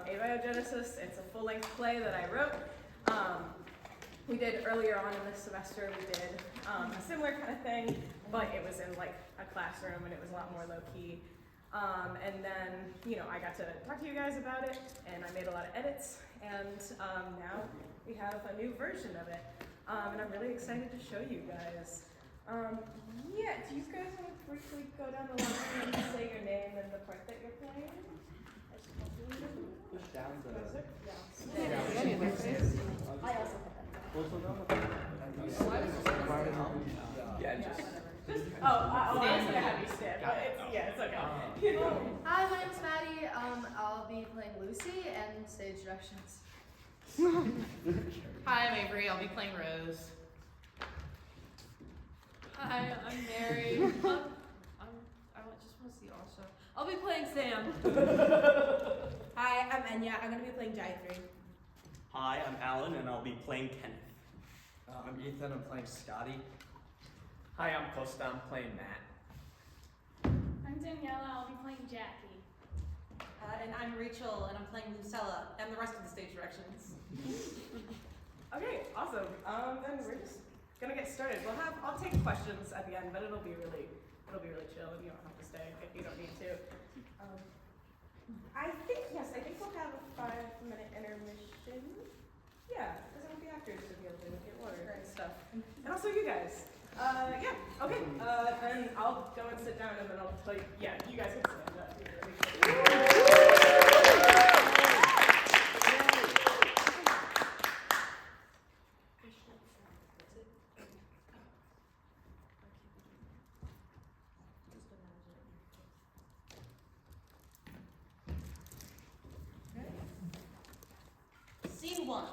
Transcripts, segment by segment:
Abiogenesis. It's a full-length play that I wrote. We did earlier on in this semester, we did a similar kind of thing, but it was in like a classroom and it was a lot more low-key. And then, I got to talk to you guys about it, and I made a lot of edits, and now we have a new version of it. And I'm really excited to show you guys. Yeah, do you guys want to briefly go down the line and say your name and the part that you're playing? Push down the... I also put that down. Yeah, just... I was gonna have you stand, but it's okay. Hi, my name's Maddie. I'll be playing Lucy and stage directions. Hi, I'm Avry. I'll be playing Rose. Hi, I'm Mary. I just want to see also. I'll be playing Sam. Hi, I'm Enya. I'm going to be playing Gayatri. Hi, I'm Alain, and I'll be playing Kenneth. I'm Ethan. I'm playing Scotty. Hi, I'm Kosta. I'm playing Matt. I'm Daniela. I'll be playing Jackie. And I'm Rechel, and I'm playing Lucille, and the rest of the stage directions. Okay, awesome. Then we're just gonna get started. I'll take questions at the end, but it'll be really chill, and you don't have to stay if you don't need to. I think we'll have a 5-minute intermission. Yeah, because I want the actors to be able to get water and stuff. And also you guys. Okay. Then I'll go and sit down, and then I'll tell you. Yeah, you guys can stand up. Scene 1.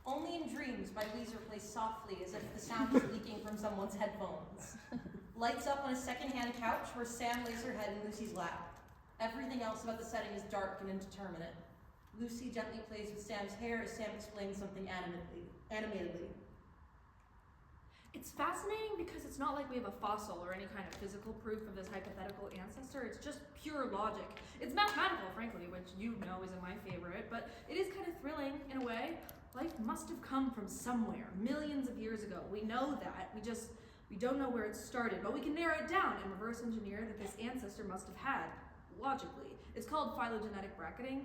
Only in dreams my Weezer plays softly as if the sound is leaking from someone's headphones. Lights up on a second-hand couch where Sam lays her head in Lucy's lap. Everything else about the setting is dark and indeterminate. Lucy gently plays with Sam's hair as Sam explains something animatedly. It's fascinating because it's not like we have a fossil or any kind of physical proof of this hypothetical ancestor. It's just pure logic. It's mathematical, frankly, which isn't my favorite, but it is kind of thrilling in a way. Life must have come from somewhere, millions of years ago. We know that. We don't know where it started, but we can narrow it down and reverse engineer that this ancestor must have had, logically. It's called phylogenetic bracketing.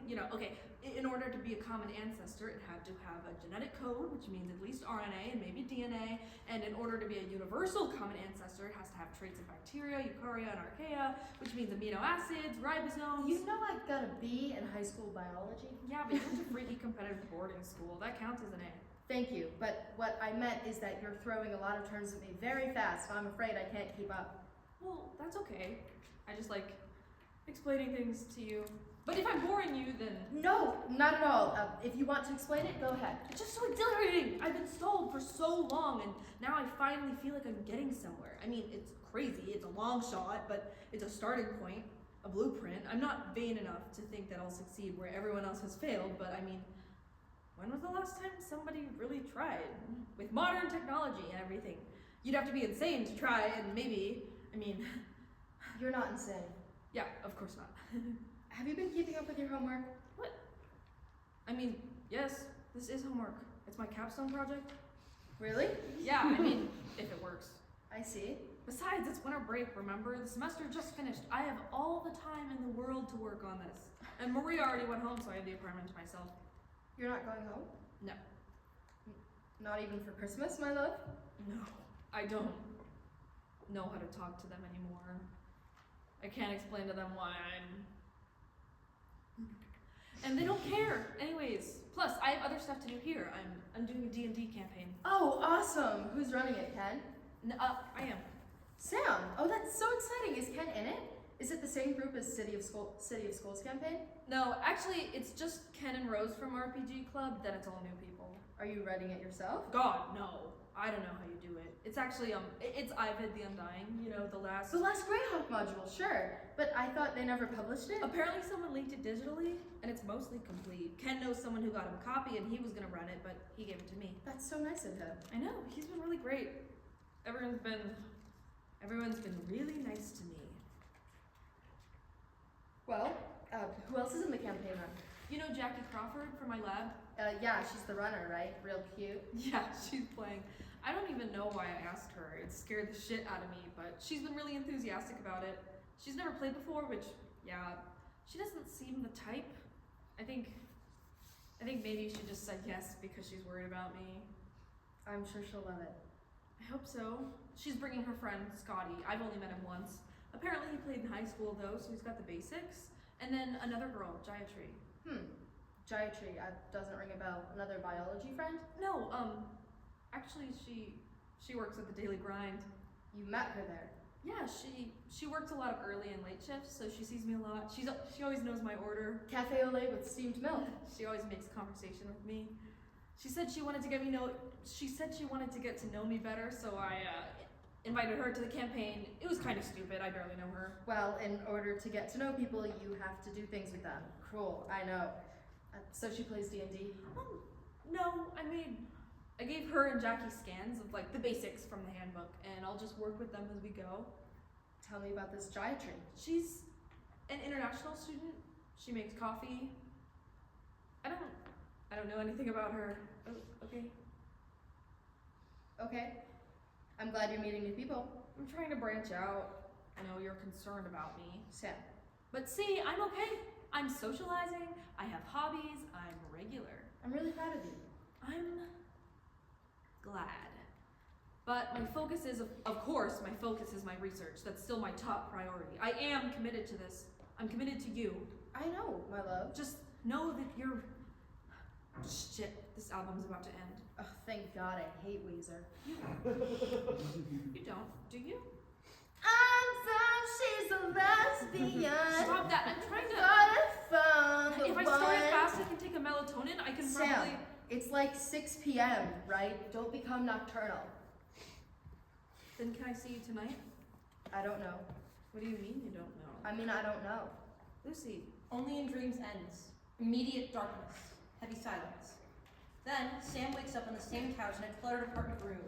In order to be a common ancestor, it had to have a genetic code, which means at least RNA and maybe DNA, and in order to be a universal common ancestor, it has to have traits of bacteria, eukarya, and archaea, which means amino acids, ribosomes. You know I got a B in high school biology? Yeah, but you went to freaky competitive boarding school. That counts as an A. Thank you, but what I meant is that you're throwing a lot of terms at me very fast. I'm afraid I can't keep up. Well, that's okay. I just like explaining things to you. But if I'm boring you, then... No, not at all. If you want to explain it, go ahead. It's just so exhilarating. I've been stalled for so long, and now I finally feel like I'm getting somewhere. I mean, it's crazy. It's a long shot, but it's a starting point, a blueprint. I'm not vain enough to think that I'll succeed where everyone else has failed, but I mean, when was the last time somebody really tried? With modern technology and everything. You'd have to be insane to try, and maybe, You're not insane. Yeah, of course not. Have you been keeping up with your homework? What? Yes, this is homework. It's my capstone project. Really? Yeah, if it works. I see. Besides, it's winter break, remember? The semester just finished. I have all the time in the world to work on this. And Maria already went home, so I have the apartment to myself. You're not going home? No. Not even for Christmas, my love? No, I don't know how to talk to them anymore. I can't explain to them why and they don't care. Anyways, plus I have other stuff to do here. I'm doing a D&D campaign. Oh, awesome. Who's running it, Ken? I am. Sam. Oh, that's so exciting. Is Ken in it? Is it the same group as City of Schools campaign? No, actually, it's just Ken and Rose from RPG Club, then it's all new people. Are you writing it yourself? God, no. I don't know how you do it. It's actually, it's Ivid the Undying, the last... The last Greyhawk module, sure. But I thought they never published it? Apparently someone leaked it digitally, and it's mostly complete. Ken knows someone who got him a copy, and he was gonna run it, but he gave it to me. That's so nice of him. I know, he's been really great. Everyone's been really nice to me. Well, who else is in the campaign run? You know Jackie Crawford from my lab? Yeah, she's the runner, right? Real cute. Yeah, she's playing. I don't even know why I asked her. It scared the shit out of me, but she's been really enthusiastic about it. She's never played before, which, yeah, she doesn't seem the type. I think maybe she just said yes because she's worried about me. I'm sure she'll love it. I hope so. She's bringing her friend, Scotty. I've only met him once. Apparently he played in high school though, so he's got the basics. And then another girl, Gayatri. Gayatri, doesn't ring a bell. Another biology friend? No, actually she works at the Daily Grind. You met her there. Yeah, she works a lot of early and late shifts, so she sees me a lot. She always knows my order. Cafe au lait with steamed milk. She always makes conversation with me. She said she wanted to get to know me better, so I invited her to the campaign. It was kind of stupid. I barely know her. Well, in order to get to know people, you have to do things with them. Cruel, I know. So she plays D&D? No, I gave her and Jackie scans of like the basics from the handbook, and I'll just work with them as we go. Tell me about this Gayatri. She's an international student. She makes coffee. I don't know anything about her. Oh, okay. Okay. I'm glad you're meeting new people. I'm trying to branch out. I know you're concerned about me. Sam. But see, I'm okay. I'm socializing, I have hobbies, I'm regular. I'm really proud of you. I'm glad. But my focus is, of course, my focus is my research. That's still my top priority. I am committed to this. I'm committed to you. I know, my love. Just know that you're... Shit, this album's about to end. Oh, thank God, I hate Weezer. You don't, do you? She's a lesbian. Stop that, I'm trying to... If I start it fast, I can take a melatonin, I can Sam, probably... it's like 6 p.m., right? Don't become nocturnal. Then can I see you tonight? I don't know. What do you mean you don't know? I mean, I don't know. Lucy. Only in dreams ends. Immediate darkness. Heavy silence. Then, Sam wakes up on the same couch in a cluttered apartment room.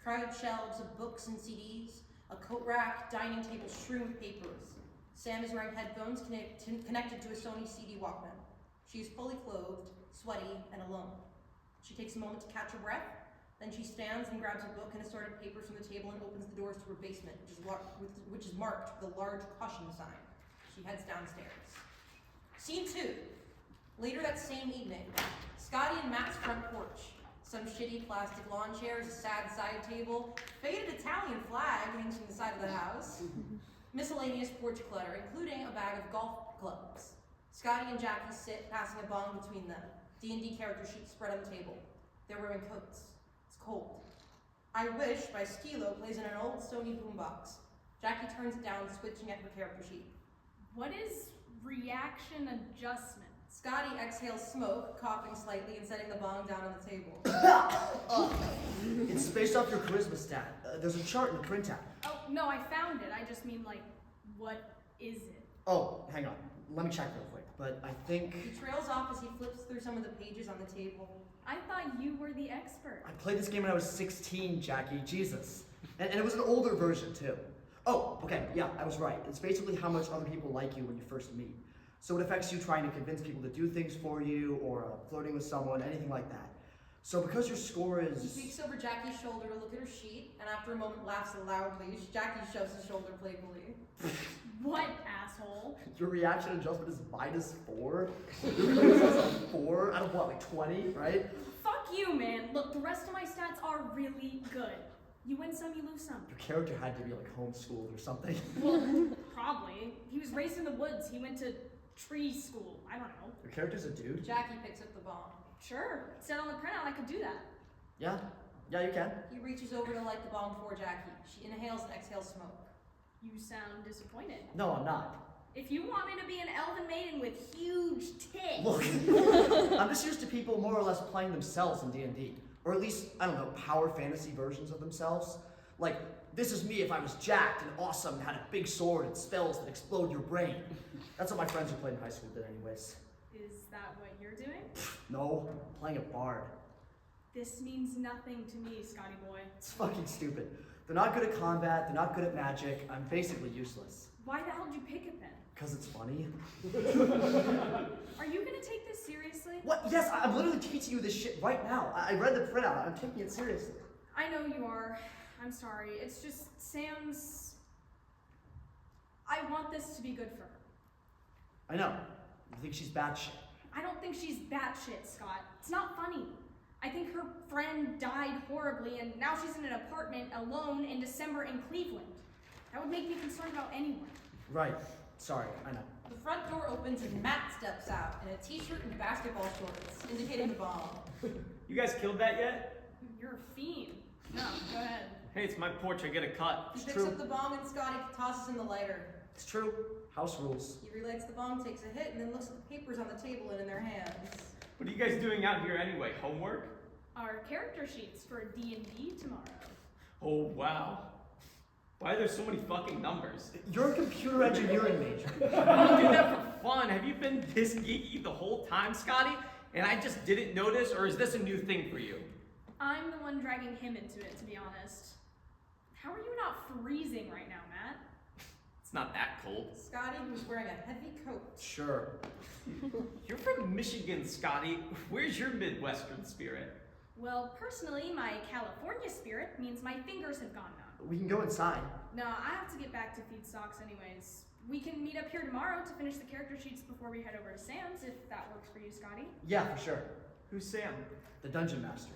Crowded shelves of books and CDs, a coat rack, dining table strewn with papers. Sam is wearing headphones connected to a Sony CD Walkman. She is fully clothed, sweaty, and alone. She takes a moment to catch her breath, then she stands and grabs a book and assorted papers from the table and opens the doors to her basement, which is marked with a large caution sign. She heads downstairs. Scene 2. Later that same evening, Scotty and Matt's front porch. Some shitty plastic lawn chairs, a sad side table, faded Italian flag hangs from the side of the house. Miscellaneous porch clutter, including a bag of golf clubs. Scotty and Jackie sit, passing a bong between them. D&D character sheets spread on the table. They're wearing coats. It's cold. I Wish by Skilo plays in an old Sony boombox. Jackie turns it down, switching at her character sheet. What is reaction adjustment? Scotty exhales smoke, coughing slightly and setting the bong down on the table. It's based off your charisma stat. There's a chart in the printout. Oh, no, I found it. I just mean, like, what is it? Oh, hang on. Let me check real quick. But I think... He trails off as he flips through some of the pages on the table. I thought you were the expert. I played this game when I was 16, Jackie. Jesus. And it was an older version, too. Oh, okay, yeah, I was right. It's basically how much other people like you when you first meet. So it affects you trying to convince people to do things for you, or flirting with someone, anything like that. So because your score is... He peeks over Jackie's shoulder to look at her sheet, and after a moment laughs loudly. Jackie shoves his shoulder playfully. What, asshole? Your reaction adjustment is -4? Your 4 out of what, like 20, right? Fuck you, man. Look, the rest of my stats are really good. You win some, you lose some. Your character had to be like homeschooled or something. Well, probably. He was raised in the woods. He went to tree school. I don't know. Your character's a dude? Jackie picks up the bomb. Sure. It said on the printout I could do that. Yeah, you can. He reaches over to light the bomb for Jackie. She inhales and exhales smoke. You sound disappointed. No, I'm not. If you want me to be an elven maiden with huge tits. Look, I'm just used to people more or less playing themselves in D&D. Or at least, I don't know, power fantasy versions of themselves. Like, this is me if I was jacked and awesome and had a big sword and spells that explode your brain. That's what my friends who played in high school did anyways. Is that what you're doing? No, I'm playing a bard. This means nothing to me, Scotty boy. It's fucking stupid. They're not good at combat, they're not good at magic, I'm basically useless. Why the hell did you pick it then? Because it's funny. Are you gonna take What? Yes, I'm literally teaching you this shit right now. I read the printout. I'm taking it seriously. I know you are. I'm sorry. It's just Sam's... I want this to be good for her. I know. You think she's bad shit. I don't think she's batshit, Scott. It's not funny. I think her friend died horribly and now she's in an apartment alone in December in Cleveland. That would make me concerned about anyone. Right. Sorry, I know. The front door opens and Matt steps out in a t-shirt and basketball shorts, indicating the bomb. You guys killed that yet? You're a fiend. No, go ahead. Hey, it's my porch. I get a cut. He It's picks true. up the bomb and Scotty tosses in the lighter. It's true. House rules. He relights the bomb, takes a hit, and then looks at the papers on the table and in their hands. What are you guys doing out here anyway? Homework? Our character sheets for D&D tomorrow. Oh, wow. Why are there so many fucking numbers? You're a computer engineering major. I don't do that for fun. Have you been this geeky the whole time, Scotty? And I just didn't notice, or is this a new thing for you? I'm the one dragging him into it, to be honest. How are you not freezing right now, Matt? It's not that cold. Scotty, who's wearing a heavy coat. Sure. You're from Michigan, Scotty. Where's your Midwestern spirit? Well, personally, my California spirit means my fingers have gone numb. We can go inside. No, I have to get back to feed stocks anyways. We can meet up here tomorrow to finish the character sheets before we head over to Sam's, if that works for you, Scotty. Yeah, for sure. Who's Sam? The dungeon master.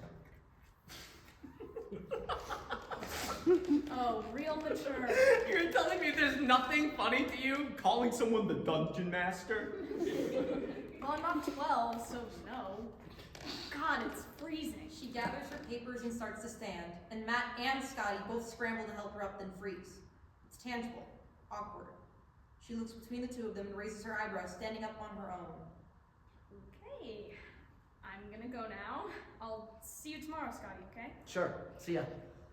Oh, real mature. You're telling me there's nothing funny to you calling someone the dungeon master? Well, I'm not 12, so no. God, it's freezing. She gathers her papers and starts to stand, and Matt and Scotty both scramble to help her up, then freeze. It's tangible, awkward. She looks between the two of them and raises her eyebrows, standing up on her own. Okay, I'm gonna go now. I'll see you tomorrow, Scotty, okay? Sure. See ya.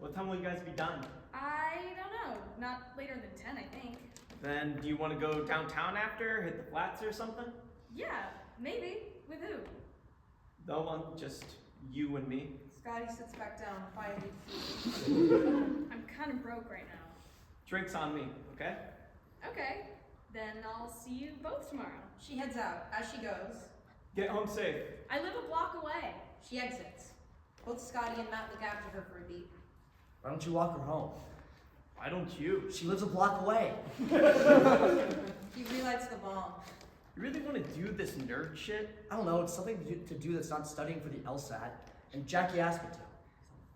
What time will you guys be done? I don't know. Not later than 10, I think. Then do you want to go downtown after, hit the flats or something? Yeah, maybe. With who? No one, just you and me. Scotty sits back down, quietly. I'm kind of broke right now. Drinks on me, okay? Okay, then I'll see you both tomorrow. She heads out. As she goes, Get home safe. I live a block away. she exits. Both Scotty and Matt look after her for a beat. Why don't you walk her home? Why don't you? She lives a block away. He relights the bomb. You really want to do this nerd shit? I don't know. It's something to do that's not studying for the LSAT. And Jackie asked me to.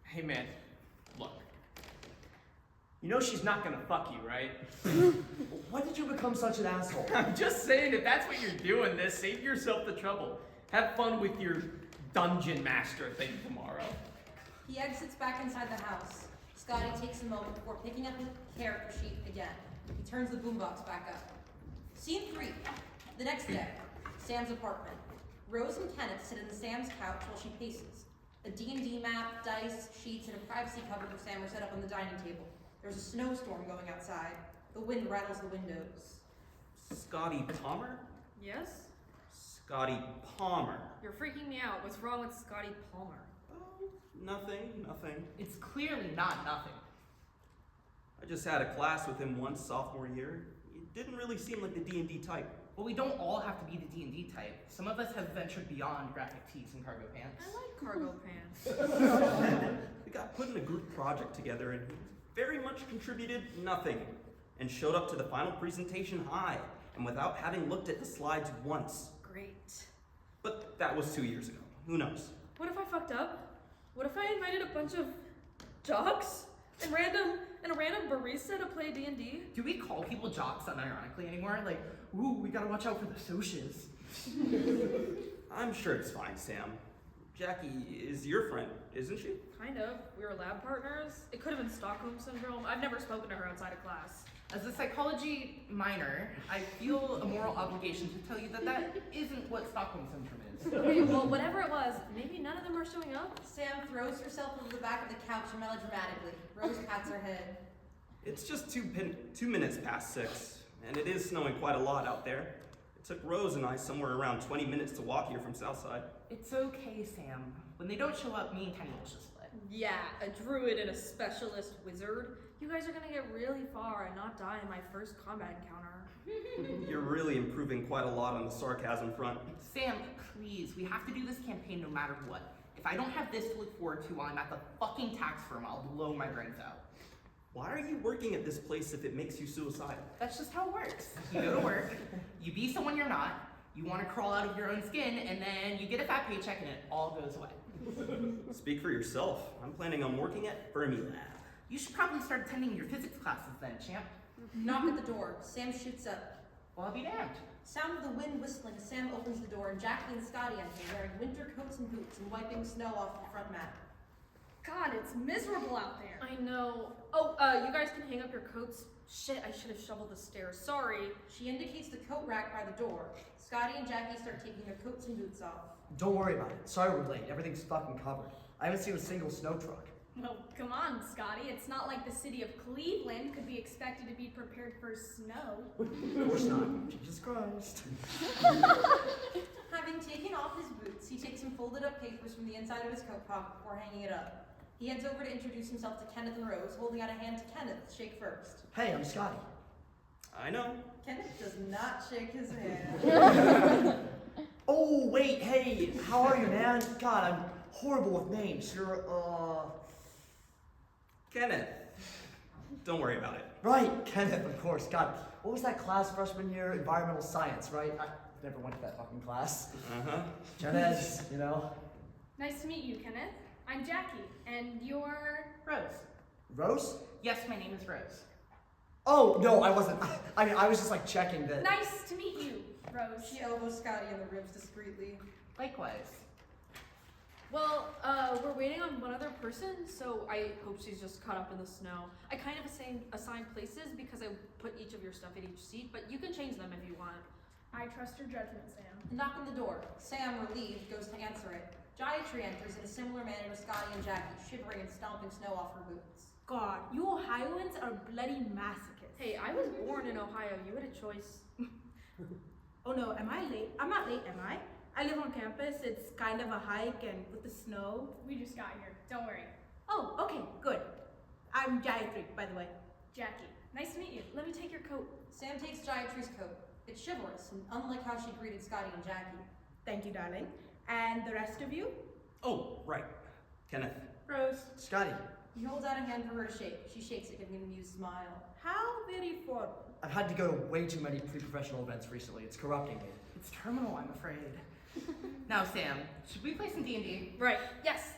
Hey man, look. You know she's not gonna fuck you, right? Why did you become such an asshole? I'm just saying, if that's what you're doing, then save yourself the trouble. Have fun with your dungeon master thing tomorrow. He exits back inside the house. Scotty takes a moment before picking up his character sheet again. He turns the boombox back up. Scene 3. The next day. Sam's apartment. Rose and Kenneth sit on Sam's couch while she paces. A D&D map, dice, sheets, and a privacy cover for Sam are set up on the dining table. There's a snowstorm going outside. The wind rattles the windows. Scotty Palmer? Yes? Scotty Palmer. You're freaking me out. What's wrong with Scotty Palmer? Oh, nothing. It's clearly not nothing. I just had a class with him once sophomore year. He didn't really seem like the D&D type. Well, we don't all have to be the D&D type. Some of us have ventured beyond graphic tees and cargo pants. I like cargo pants. We got put in a group project together and he very much contributed nothing and showed up to the final presentation high and without having looked at the slides once. Great. But that was 2 years ago. Who knows? What if I fucked up? What if I invited a bunch of jocks and a random barista to play D&D? Do we call people jocks unironically anymore? Like, ooh, we gotta watch out for the socias. I'm sure it's fine, Sam. Jackie is your friend, isn't she? Kind of. We were lab partners. It could have been Stockholm Syndrome. I've never spoken to her outside of class. As a psychology minor, I feel a moral obligation to tell you that that isn't what Stockholm Syndrome is. Okay, well, whatever it was, maybe none of them are showing up. Sam throws herself over the back of the couch melodramatically. Rose pats her head. It's just 2 minutes past 6, and it is snowing quite a lot out there. It took Rose and I somewhere around 20 minutes to walk here from Southside. It's okay, Sam. When they don't show up, me and Kenny will just split. Yeah, a druid and a specialist wizard. You guys are gonna get really far and not die in my first combat encounter. You're really improving quite a lot on the sarcasm front. Sam, please, we have to do this campaign no matter what. If I don't have this to look forward to while I'm at the fucking tax firm, I'll blow my brains out. Why are you working at this place if it makes you suicidal? That's just how it works. You go to work, you be someone you're not, you want to crawl out of your own skin, and then you get a fat paycheck and it all goes away. Speak for yourself. I'm planning on working at Fermilab. You should probably start attending your physics classes then, champ. Knock at the door. Sam shoots up. Well, I'll be damned. Sound of the wind whistling as Sam opens the door and Jackie and Scotty enter wearing winter coats and boots and wiping snow off the front mat. God, it's miserable out there. I know. Oh, you guys can hang up your coats. Shit, I should have shoveled the stairs. Sorry. She indicates the coat rack by the door. Scotty and Jackie start taking their coats and boots off. Don't worry about it. Sorry we're late. Everything's fucking covered. I haven't seen a single snow truck. Well, come on, Scotty. It's not like the city of Cleveland could be expected to be prepared for snow. Of course not. Jesus Christ. Having taken off his boots, he takes some folded up papers from the inside of his coat pocket before hanging it up. He heads over to introduce himself to Kenneth and Rose, holding out a hand to Kenneth. Shake first. Hey, I'm Scotty. I know. Kenneth does not shake his hand. Oh, wait, hey, how are you, man? God, I'm horrible with names. You're, Kenneth. Don't worry about it. Right, Kenneth, of course. God, what was that class freshman year? Environmental science, right? I never went to that fucking class. Uh-huh. Genez, you know. Nice to meet you, Kenneth. I'm Jackie, and you're... Rose. Rose? Yes, my name is Rose. Oh, no, I wasn't. I mean, I was just like checking that. Nice to meet you, Rose. She elbows Scotty in the ribs discreetly. Likewise. Well, we're waiting on one other person, so I hope she's just caught up in the snow. I kind of assigned places because I put each of your stuff at each seat, but you can change them if you want. I trust your judgment, Sam. Knock on the door. Sam, relieved, goes to answer it. Gayatri enters in a similar manner to Scotty and Jackie, shivering and stomping snow off her boots. God, you Ohioans are bloody masochists. Hey, I was born in Ohio. You had a choice. Oh no, am I late? I'm not late, am I? I live on campus. It's kind of a hike, and with the snow. We just got here. Don't worry. Oh, okay, good. I'm Gayatri, by the way. Jackie, nice to meet you. Let me take your coat. Sam takes Gayatri's coat. It's chivalrous, and unlike how she greeted Scotty and Jackie. Thank you, darling. And the rest of you? Oh, right. Kenneth. Rose. Scotty, He holds out a hand for her to shake. She shakes it, giving him an amused smile. How very formal. I've had to go to way too many pre-professional events recently. It's corrupting me. It's terminal, I'm afraid. Now, Sam, should we play some D&D? Right. Yes.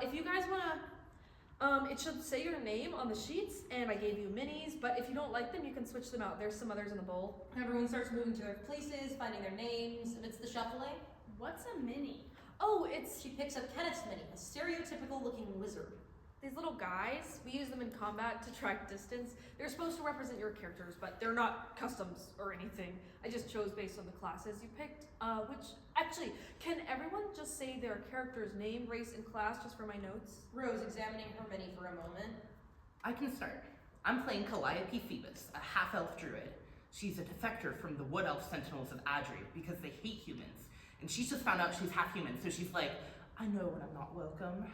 If you guys wanna, it should say your name on the sheets, and I gave you minis. But if you don't like them, you can switch them out. There's some others in the bowl. Everyone starts moving to their places, finding their names. Amidst the shuffling, What's a mini? Oh, it's she picks up Kenneth's mini, a stereotypical-looking wizard. these little guys. We use them in combat to track distance. They're supposed to represent your characters, but they're not customs or anything. I just chose based on the classes you picked. Actually, can everyone just say their character's name, race, and class just for my notes? Rose examining her mini for a moment. I can start. I'm playing Calliope Phoebus, a half-elf druid. She's a defector from the Wood Elf Sentinels of Avry because they hate humans. And she's just found out she's half human, so she's like, I know when I'm not welcome.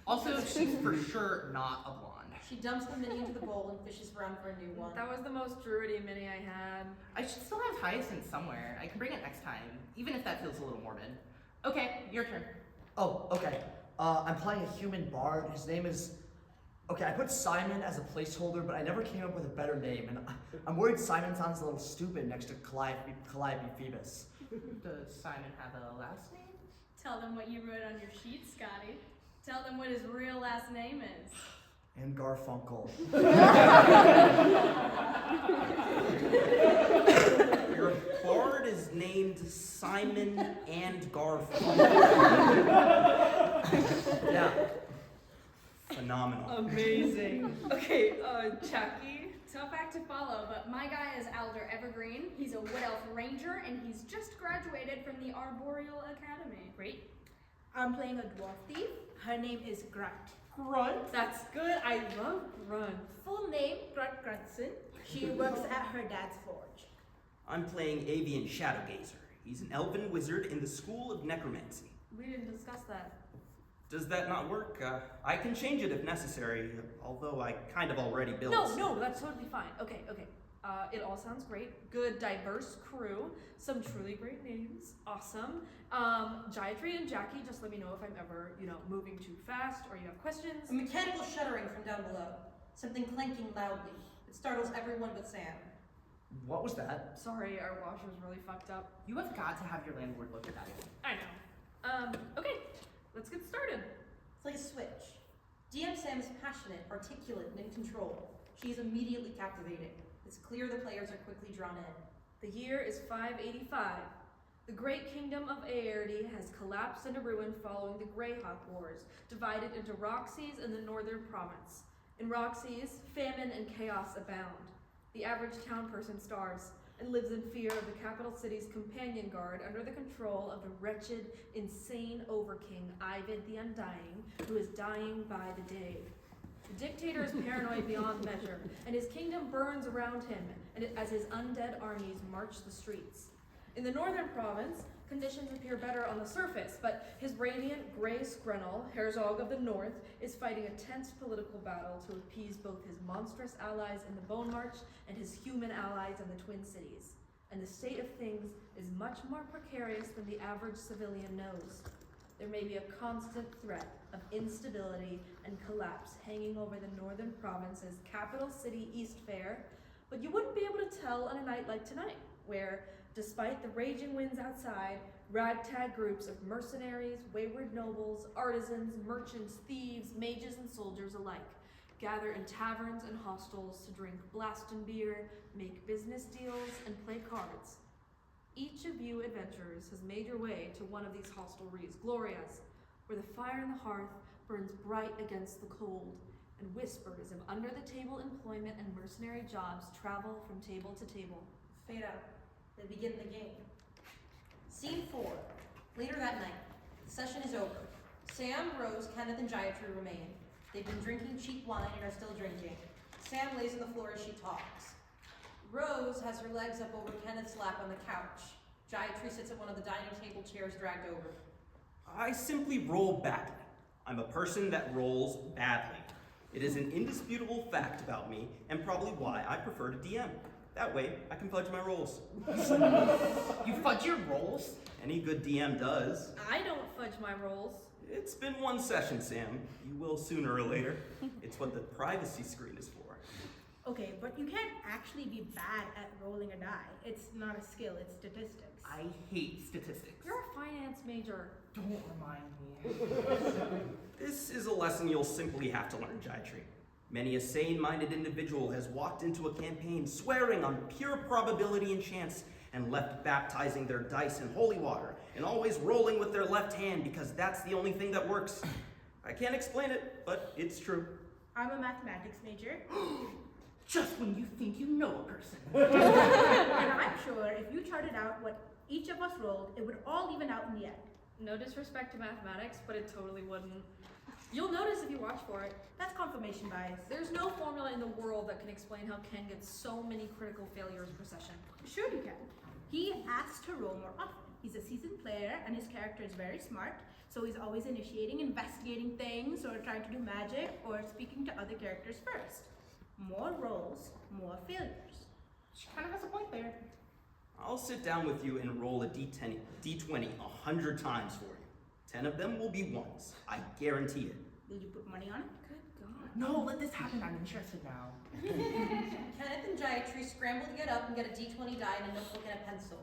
Also, she's for sure not a blonde. She dumps the mini into the bowl and fishes around for a new one. That was the most druidy mini I had. I should still have Hyacinth somewhere. I can bring it next time, even if that feels a little morbid. Okay, your turn. Oh, okay. I'm playing a human bard. His name is... Okay, I put Simon as a placeholder, but I never came up with a better name, and I'm worried Simon sounds a little stupid next to Calliope Phoebus. Does Simon have a last name? Tell them what you wrote on your sheet, Scotty. Tell them what his real last name is. And Garfunkel. Your bard is named Simon and Garfunkel. Yeah. Phenomenal. Amazing. Okay, Jackie. Tough act to follow, but my guy is Alder Evergreen. He's a Wood Elf Ranger, and he's just graduated from the Arboreal Academy. Great. I'm playing a dwarf thief. Her name is Grunt. Grunt. That's good. I love Grunt. Full name, Grunt Grunson. She works at her dad's forge. I'm playing Avian Shadowgazer. He's an elven wizard in the School of Necromancy. We didn't discuss that. Does that not work? I can change it if necessary, although I kind of already built. No, that's totally fine. Okay. It all sounds great. Good, diverse crew. Some truly great names. Awesome. Gayatri and Jackie, just let me know if I'm ever, moving too fast or you have questions. A mechanical shuddering from down below. Something clanking loudly. It startles everyone but Sam. What was that? Sorry, our washer's really fucked up. You have got to have your landlord look at that. I know. Okay, let's get started. It's like a switch. DM Sam is passionate, articulate, and in control. She is immediately captivating. It's clear the players are quickly drawn in. The year is 585. The great kingdom of Aerdi has collapsed into ruin following the Greyhawk Wars, divided into Roxy's and the northern province. In Roxy's, famine and chaos abound. The average town person starves and lives in fear of the capital city's companion guard under the control of the wretched, insane overking Ivid the Undying, who is dying by the day. The dictator is paranoid beyond measure, and his kingdom burns around him as his undead armies march the streets. In the northern province, conditions appear better on the surface, but his radiant gray scrennel, Herzog of the North, is fighting a tense political battle to appease both his monstrous allies in the Bone March and his human allies in the Twin Cities. And the state of things is much more precarious than the average civilian knows. There may be a constant threat of instability and collapse hanging over the northern province's capital city East Fair, but you wouldn't be able to tell on a night like tonight, where, despite the raging winds outside, ragtag groups of mercenaries, wayward nobles, artisans, merchants, thieves, mages, and soldiers alike gather in taverns and hostels to drink Blaston beer, make business deals, and play cards. Each of you adventurers has made your way to one of these hostelries, Glorias, where the fire in the hearth burns bright against the cold, and whispers of under-the-table employment and mercenary jobs travel from table to table. Fade out. They begin the game. Scene 4. Later that night. The session is over. Sam, Rose, Kenneth, and Gayatri remain. They've been drinking cheap wine and are still drinking. Sam lays on the floor as she talks. Rose has her legs up over Kenneth's lap on the couch. Gayatri sits at one of the dining table chairs dragged over. I simply roll badly. I'm a person that rolls badly. It is an indisputable fact about me, and probably why I prefer to DM. That way, I can fudge my rolls. You fudge your rolls? Any good DM does. I don't fudge my rolls. It's been one session, Sam. You will sooner or later. It's what the privacy screen is for. Okay, but you can't actually be bad at rolling a die. It's not a skill, it's statistics. I hate statistics. You're a finance major. Don't remind me. This is a lesson you'll simply have to learn, Gayatri. Many a sane-minded individual has walked into a campaign swearing on pure probability and chance and left baptizing their dice in holy water and always rolling with their left hand because that's the only thing that works. I can't explain it, but it's true. I'm a mathematics major. Just when you think you know a person. And I'm sure if you charted out what each of us rolled, it would all even out in the end. No disrespect to mathematics, but it totally wouldn't. You'll notice if you watch for it. That's confirmation bias. There's no formula in the world that can explain how Ken gets so many critical failures per session. Sure you can. He asks to roll more often. He's a seasoned player and his character is very smart, so he's always initiating, investigating things, or trying to do magic, or speaking to other characters first. More rolls, more failures. She kind of has a point there. I'll sit down with you and roll a D20 100 times for you. 10 of them will be ones. I guarantee it. Will you put money on it? Good God. No, let this happen. I'm interested now. Kenneth and Gayatri scramble to get up and get a D20 die and a notebook and a pencil.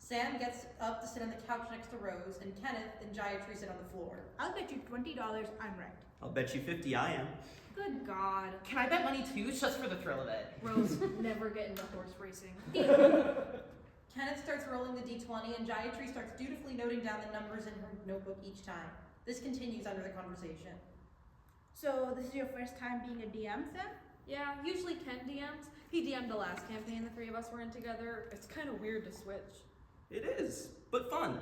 Sam gets up to sit on the couch next to Rose, and Kenneth and Gayatri sit on the floor. I'll bet you $20 I'm right. I'll bet you 50 I am. Good God. Can I bet money too, just for the thrill of it? Rose, never get into horse racing. Kenneth starts rolling the D20, and Gayatri starts dutifully noting down the numbers in her notebook each time. This continues under the conversation. So this is your first time being a DM, Sam? Yeah, usually Ken DMs. He DM'd the last campaign the three of us were in together. It's kind of weird to switch. It is, but fun.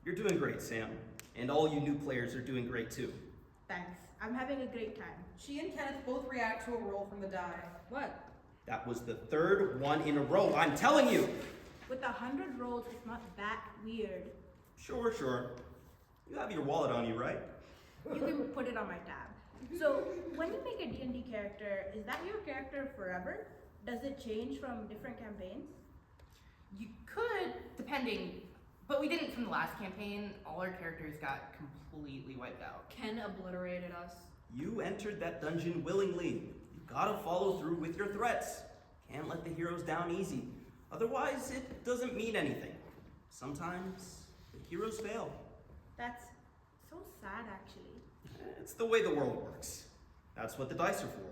You're doing great, Sam. And all you new players are doing great too. Thanks. I'm having a great time. She and Kenneth both react to a roll from the die. What? That was the third one in a row, I'm telling you! With 100 rolls, it's not that weird. Sure. You have your wallet on you, right? You can put it on my tab. So, when you make a D&D character, is that your character forever? Does it change from different campaigns? You could, depending, but we didn't from the last campaign. All our characters got completely wiped out. Ken obliterated us. You entered that dungeon willingly. You gotta follow through with your threats. Can't let the heroes down easy. Otherwise, it doesn't mean anything. Sometimes the heroes fail. That's so sad, actually. It's the way the world works. That's what the dice are for.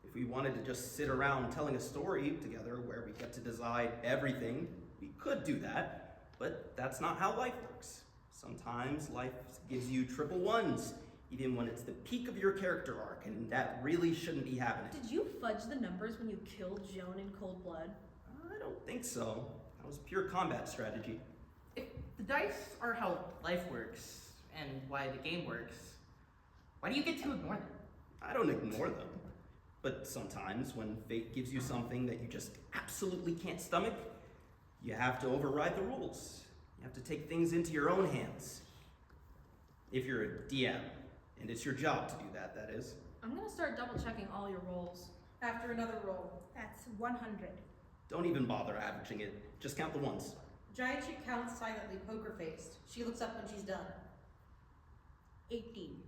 If we wanted to just sit around telling a story together where we get to decide everything, we could do that. But that's not how life works. Sometimes life gives you triple ones, even when it's the peak of your character arc, and that really shouldn't be happening. Did you fudge the numbers when you killed Joan in cold blood? I don't think so. That was pure combat strategy. If the dice are how life works and why the game works, why do you get to ignore them? I don't ignore them. But sometimes when fate gives you something that you just absolutely can't stomach, you have to override the rules. You have to take things into your own hands. If you're a DM, and it's your job to do that, that is. I'm gonna start double checking all your rolls. After another roll, That's 100. Don't even bother averaging it. Just count the ones. Gayatri counts silently, poker-faced. She looks up when she's done. 18.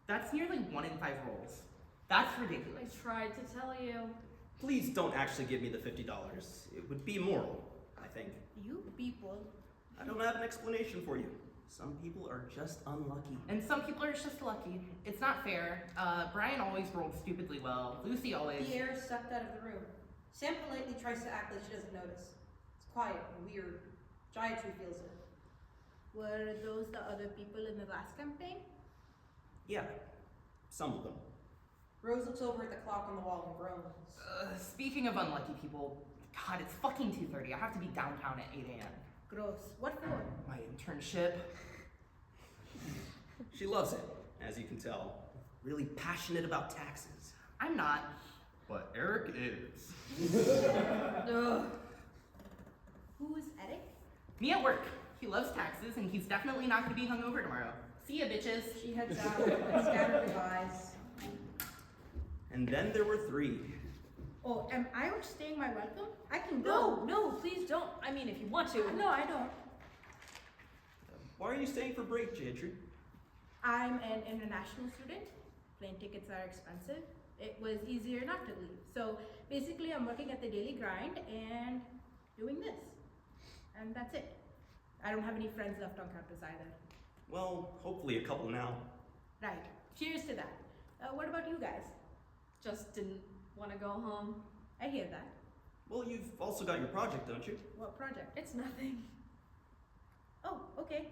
That's nearly 1 in 5 rolls. That's I ridiculous. tried to tell you. Please don't actually give me the $50. It would be moral, I think. You people. I don't have an explanation for you. Some people are just unlucky. And some people are just lucky. It's not fair. Brian always rolled stupidly well. Lucy always. The air is sucked out of the room. Sam politely tries to act like she doesn't notice. It's quiet and weird. Gayatri feels it. Were those the other people in the last campaign? Yeah, some of them. Rose looks over at the clock on the wall and groans. Speaking of unlucky people, God, it's fucking 2:30. I have to be downtown at 8 a.m. Gross. What for? My internship. She loves it, as you can tell. Really passionate about taxes. I'm not. But Eric is. Ugh. Who's Eric? Me at work. He loves taxes, and he's definitely not going to be hungover tomorrow. See ya, bitches. She heads out, scattered eyes. And then there were 3. Oh, am I overstaying my welcome? I can go. No, please don't. I mean, if you want to. No, I don't. Why are you staying for break, Gayatri? I'm an international student. Plane tickets are expensive. It was easier not to leave. So basically, I'm working at the daily grind and doing this. And that's it. I don't have any friends left on campus either. Well, hopefully a couple now. Right. Cheers to that. What about you guys? Just didn't want to go home. I hear that. Well, you've also got your project, don't you? What project? It's nothing. Oh, okay.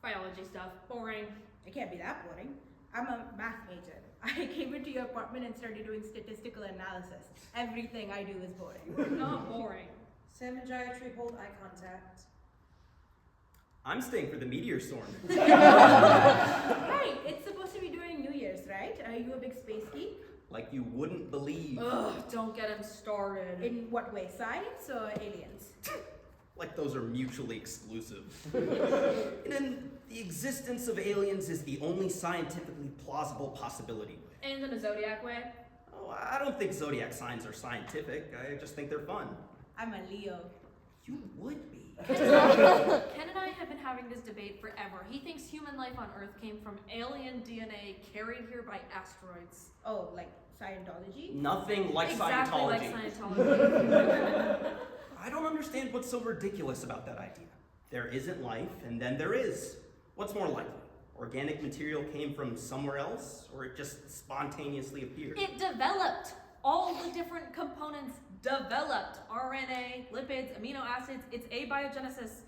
Biology stuff. Boring. It can't be that boring. I'm a math major. I came into your apartment and started doing statistical analysis. Everything I do is boring. Not boring. Sam and Gayatri hold eye contact. I'm staying for the meteor storm. Right, it's supposed to be during New Year's, right? Are you a big space geek? Like you wouldn't believe. Ugh, don't get him started. In what way? Science or aliens? Like those are mutually exclusive. And then the existence of aliens is the only scientifically plausible possibility. And in a zodiac way. Oh, I don't think zodiac signs are scientific. I just think they're fun. I'm a Leo. You would be. Ken and I have been having this debate forever. He thinks human life on Earth came from alien DNA carried here by asteroids. Oh, like Scientology? Nothing like Exactly Scientology. like Scientology. I don't understand what's so ridiculous about that idea. There isn't life, and then there is. What's more likely? Organic material came from somewhere else, or it just spontaneously appeared? It developed. All the different components developed. RNA, lipids, amino acids. It's abiogenesis.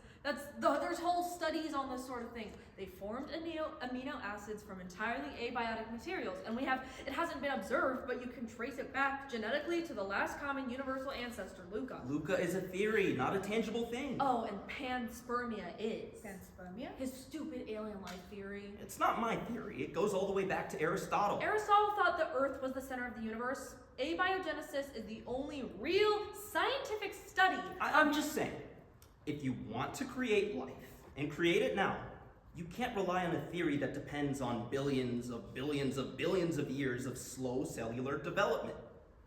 There's whole studies on this sort of thing. They formed amino acids from entirely abiotic materials, and it hasn't been observed, but you can trace it back genetically to the last common universal ancestor, Luca. Luca is a theory, not a tangible thing. Oh, and panspermia is. Panspermia? His stupid alien life theory. It's not my theory. It goes all the way back to Aristotle. Aristotle thought the Earth was the center of the universe. Abiogenesis is the only real scientific study. I'm just saying, if you want to create life, and create it now, You can't rely on a theory that depends on billions of years of slow cellular development.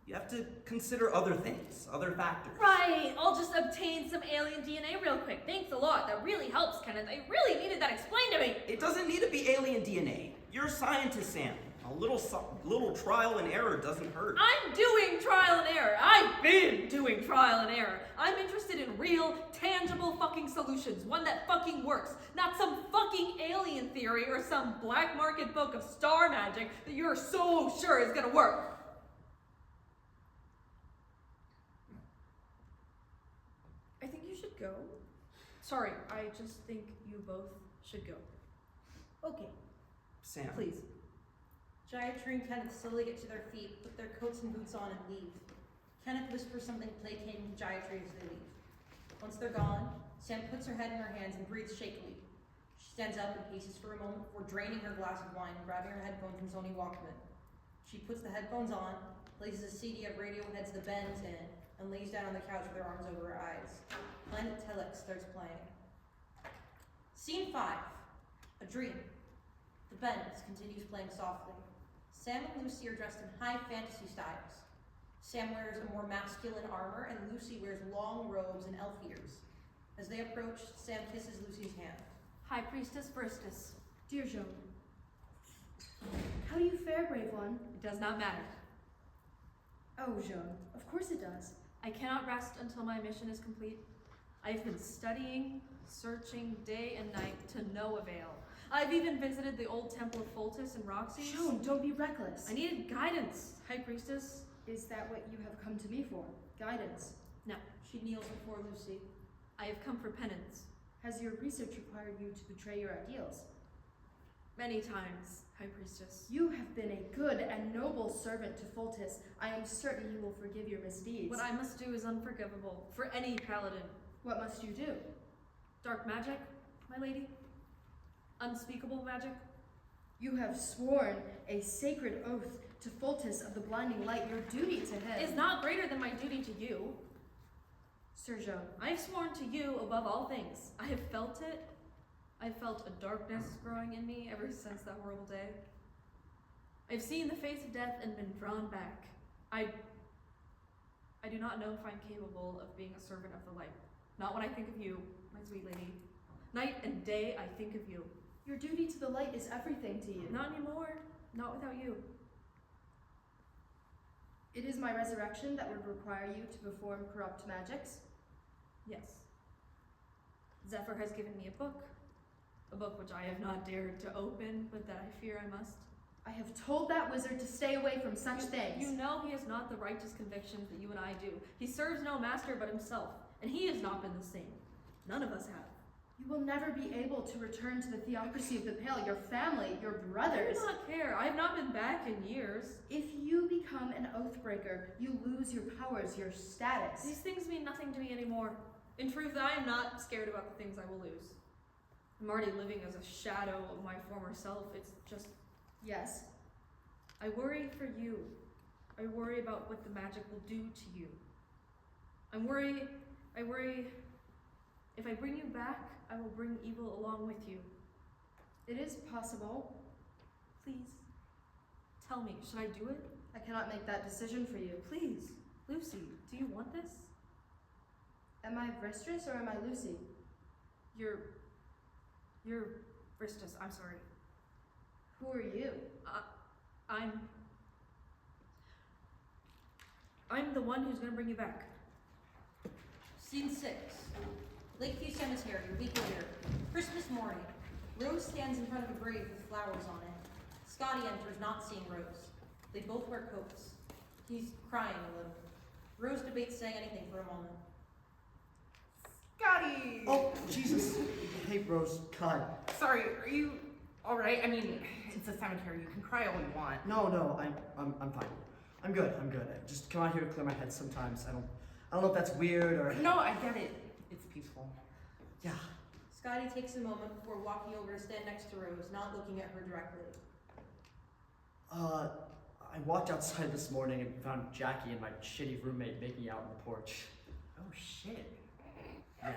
You have to consider other things, other factors. Right, I'll just obtain some alien DNA real quick. Thanks a lot. That really helps, Kenneth. I really needed that explained to me. It doesn't need to be alien DNA. You're a scientist, Sam. A little trial and error doesn't hurt. I'm doing trial and error. I've been doing trial and error. I'm interested in real, tangible fucking solutions. One that fucking works. Not some fucking alien theory or some black market book of star magic that you're so sure is gonna work. I think you should go. Sorry, I just think you both should go. Okay. Sam. Please. Gayatri and Kenneth slowly get to their feet, put their coats and boots on, and leave. Kenneth whispers something placating to Gayatri as they leave. Once they're gone, Sam puts her head in her hands and breathes shakily. She stands up and paces for a moment before draining her glass of wine and grabbing her headphones from Sony Walkman. She puts the headphones on, places a CD of Radiohead's The Bends in, and lays down on the couch with her arms over her eyes. Planet Telex starts playing. Scene 5. A dream. The Bends continues playing softly. Sam and Lucy are dressed in high fantasy styles. Sam wears a more masculine armor, and Lucy wears long robes and elf ears. As they approach, Sam kisses Lucy's hand. High Priestess Verstis. Dear Jean, how do you fare, brave one? It does not matter. Oh, Jean, of course it does. I cannot rest until my mission is complete. I've been studying, searching day and night to no avail. I've even visited the old temple of Foltis and Roxy's. Jean, don't be reckless. I needed guidance, High Priestess. Is that what you have come to me for? Guidance? No, She kneels before Lucy. I have come for penance. Has your research required you to betray your ideals? Many times, High Priestess. You have been a good and noble servant to Foltis. I am certain he will forgive your misdeeds. What I must do is unforgivable for any paladin. What must you do? Dark magic, my lady? Unspeakable magic? You have sworn a sacred oath to Foltis of the blinding light. Your duty to him Is not greater than my duty to you. Sir Jean, I have sworn to you above all things. I have felt it. I have felt a darkness growing in me ever since that horrible day. I've seen the face of death and been drawn back. I do not know if I'm capable of being a servant of the light. Not when I think of you, my sweet lady. Night and day I think of you. your duty to the light is everything to you. Not anymore. Not without you. It is my resurrection that would require you to perform corrupt magics. Yes. Zephyr has given me a book which I have not dared to open, but that I fear I must. I have told that wizard to stay away from such things. You know he has not the righteous convictions that you and I do. He serves no master but himself, and he has not been the same. None of us have. You will never be able to return to the theocracy of the Pale, your family, your brothers. I do not care. I have not been back in years. If you become an oathbreaker, you lose your powers, your status. These things mean nothing to me anymore. In truth, I am not scared about the things I will lose. I'm already living as a shadow of my former self. It's just... Yes. I worry for you. I worry about what the magic will do to you. I worry if I bring you back, I will bring evil along with you. It is possible. Please, tell me, should I do it? I cannot make that decision for you. Please, Lucy, do you want this? Am I Vristris or am I Lucy? You're Verstis, I'm sorry. Who are you? I'm the one who's gonna bring you back. Scene 6. Lakeview Cemetery, a week later. Christmas morning. Rose stands in front of a grave with flowers on it. Scotty enters, not seeing Rose. They both wear coats. He's crying a little. Rose debates saying anything for a moment. Scotty! Oh, Jesus. Hey, Rose, God. Sorry, are you alright? I mean, it's a cemetery. You can cry all you want. No, I'm fine. I'm good. I just come out here to clear my head sometimes. I don't know if that's weird or... No, I get it. It's peaceful. Yeah. Scotty takes a moment before walking over to stand next to Rose, not looking at her directly. I walked outside this morning and found Jackie and my shitty roommate making out on the porch. Oh shit. Yeah,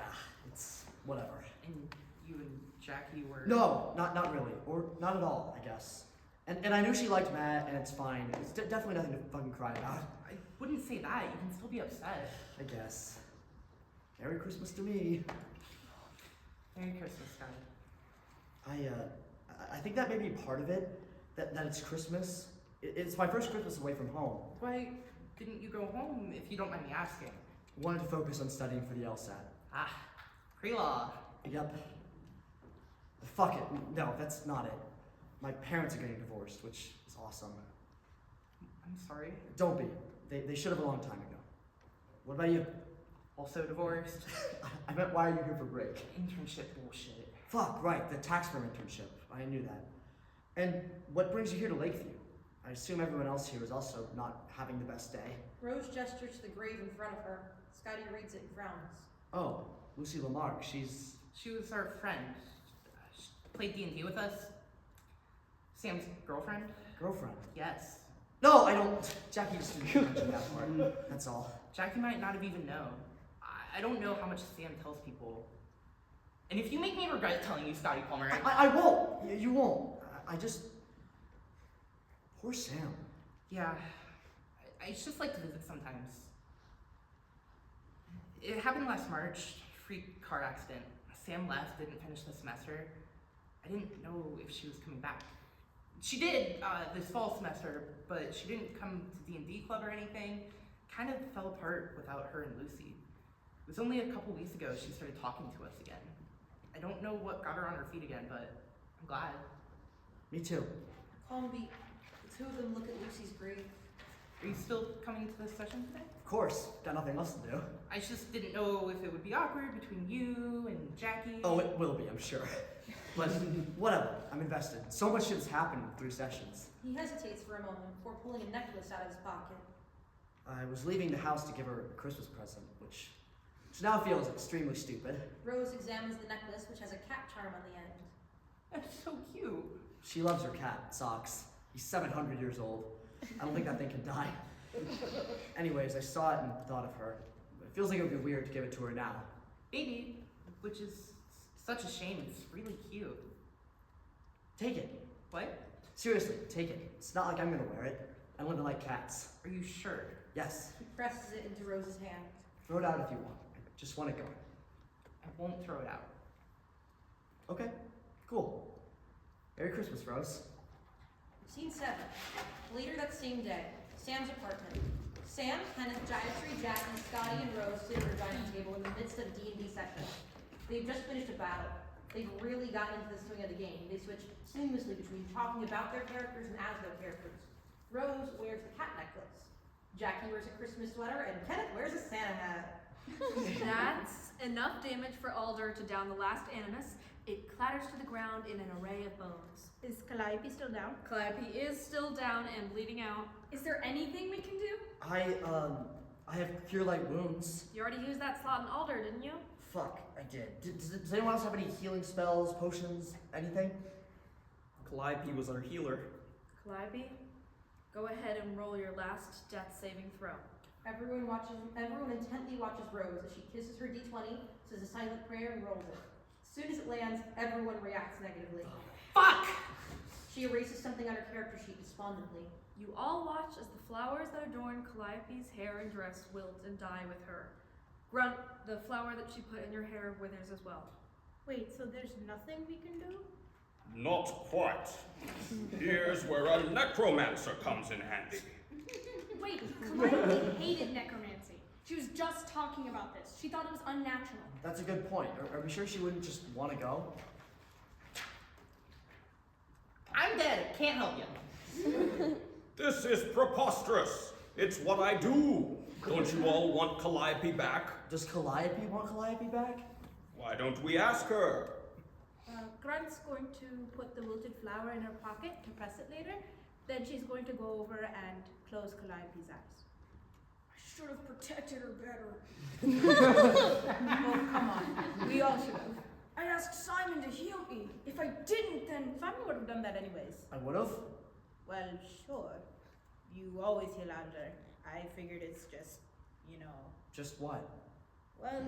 it's whatever. And you and Jackie were... No, not really. Or not at all, I guess. And I knew she liked Matt, and it's fine. It's definitely nothing to fucking cry about. I wouldn't say that. You can still be upset. I guess. Merry Christmas to me. Merry Christmas, Scotty. I think that may be part of it, that it's Christmas. It's my first Christmas away from home. Why didn't you go home, if you don't mind me asking? Wanted to focus on studying for the LSAT. Ah, pre-law. Yep. Fuck it. No, that's not it. My parents are getting divorced, which is awesome. I'm sorry. Don't be. They should have a long time ago. What about you? Also divorced. I meant, why are you here for break? Internship bullshit. Fuck, right, the tax firm internship. I knew that. And what brings you here to Lakeview? I assume everyone else here is also not having the best day. Rose gestures to the grave in front of her. Scotty reads it and frowns. Oh, Lucy Lamarck, she's... She was our friend. She played D&D with us. Sam's girlfriend. Girlfriend? Yes. No, I don't... Jackie just didn't mention that part. That's all. Jackie might not have even known. I don't know how much Sam tells people. And if you make me regret telling you, Scotty Palmer, I won't. You won't. I just... Poor Sam. Yeah. I just like to visit sometimes. It happened last March. Freak car accident. Sam left, didn't finish the semester. I didn't know if she was coming back. She did this fall semester, but she didn't come to D&D club or anything. Kind of fell apart without her and Lucy. It was only a couple weeks ago she started talking to us again. I don't know what got her on her feet again, but I'm glad. Me too. Calm beat. The two of them look at Lucy's grave. Are you still coming to this session today? Of course. Got nothing else to do. I just didn't know if it would be awkward between you and Jackie. Oh, it will be, I'm sure. But whatever. I'm invested. So much shit has happened in 3 sessions. He hesitates for a moment before pulling a necklace out of his pocket. I was leaving the house to give her a Christmas present, which now feels extremely stupid. Rose examines the necklace, which has a cat charm on the end. That's so cute. She loves her cat, Socks. He's 700 years old. I don't think that thing can die. Anyways, I saw it and thought of her. It feels like it would be weird to give it to her now. Baby, which is such a shame. It's really cute. Take it. What? Seriously, take it. It's not like I'm gonna wear it. I want to like cats. Are you sure? Yes. He presses it into Rose's hand. Throw it out if you want. I just want it going. I won't throw it out. Okay. Cool. Merry Christmas, Rose. Scene 7. Later that same day, Sam's apartment. Sam, Kenneth, Gayatri, Jackie, Scotty, and Rose sit at their dining table in the midst of D&D session. They've just finished a battle. They've really gotten into the swing of the game. They switch seamlessly between talking about their characters and as their characters. Rose wears the cat necklace. Jackie wears a Christmas sweater, and Kenneth wears a Santa hat. That's enough damage for Alder to down the last animus. It clatters to the ground in an array of bones. Is Calliope still down? Calliope is still down and bleeding out. Is there anything we can do? I have cure light wounds. You already used that slot in Alder, didn't you? Fuck, I did. Does anyone else have any healing spells, potions, anything? Calliope was our healer. Calliope, go ahead and roll your last death saving throw. Everyone intently watches Rose as she kisses her D20, says a silent prayer, and rolls it. As soon as it lands, everyone reacts negatively. Fuck! She erases something on her character sheet despondently. You all watch as the flowers that adorn Calliope's hair and dress wilt and die with her. Grunt, the flower that she put in your hair withers as well. Wait, so there's nothing we can do? Not quite. Here's where a necromancer comes in handy. Wait, Calliope hated necromancy. She was just talking about this. She thought it was unnatural. That's a good point. Are we sure she wouldn't just want to go? I'm dead. Can't help you. This is preposterous. It's what I do. Don't you all want Calliope back? Does Calliope want Calliope back? Why don't we ask her? Grunt's going to put the wilted flower in her pocket to press it later. Then she's going to go over and close Calliope's eyes. I should have protected her better. Oh, come on. We all should have. I asked Simon to heal me. If I didn't, then Simon would have done that anyways. I would have. Well, sure. You always heal Alder. I figured it's just, Just what? well,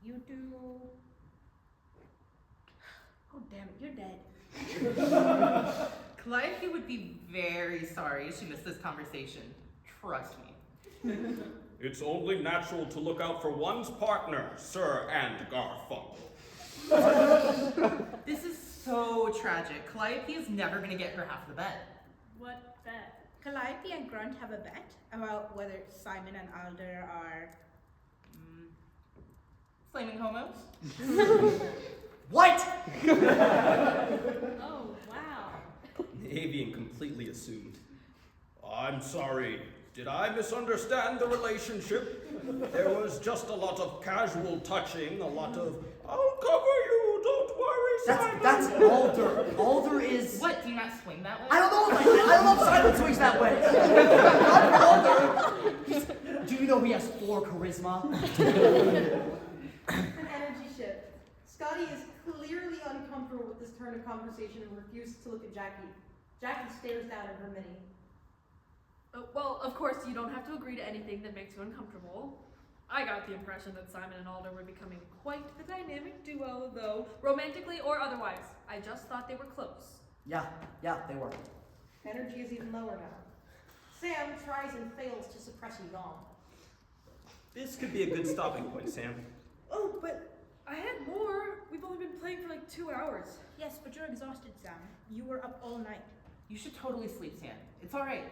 you two... Calliope would be very sorry if she missed this conversation. Trust me. It's only natural to look out for one's partner, Sir and Garfunkel. This is so tragic. Calliope is never gonna get her half of the bet. What bet? Calliope and Grunt have a bet about whether Simon and Alder are... Flaming homos? What? Oh, wow. The avian completely assumed. I'm sorry. Did I misunderstand the relationship? There was just a lot of casual touching, a lot of, I'll cover you, don't worry, Simon. That's Alder. Alder is... What, do you not swing that way? I don't know if Simon swings that way. Alder. Do you know he has 4 charisma? An energy shift. Scotty is clearly uncomfortable with this turn of conversation and refuses to look at Jackie. Jackie stares down at her mini. Well, of course, you don't have to agree to anything that makes you uncomfortable. I got the impression that Simon and Alder were becoming quite the dynamic duo, though, romantically or otherwise. I just thought they were close. Yeah, they were. Energy is even lower now. Sam tries and fails to suppress a yawn. This could be a good stopping point, Sam. Oh, but I had more. We've only been playing for like 2 hours. Yes, but you're exhausted, Sam. You were up all night. You should totally sleep, Sam. It's alright.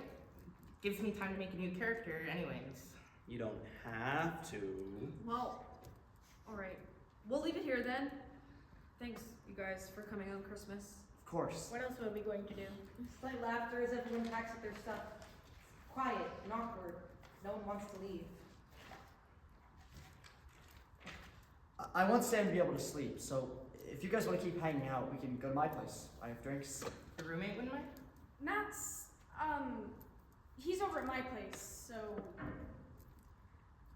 Gives me time to make a new character anyways. You don't have to. Well, alright. We'll leave it here then. Thanks, you guys, for coming on Christmas. Of course. What else were we going to do? Slight laughter as everyone packs up their stuff. Quiet and awkward. No one wants to leave. I want Sam to be able to sleep, so if you guys want to keep hanging out, we can go to my place. I have drinks. The roommate wouldn't mind? Matt's, he's over at my place, so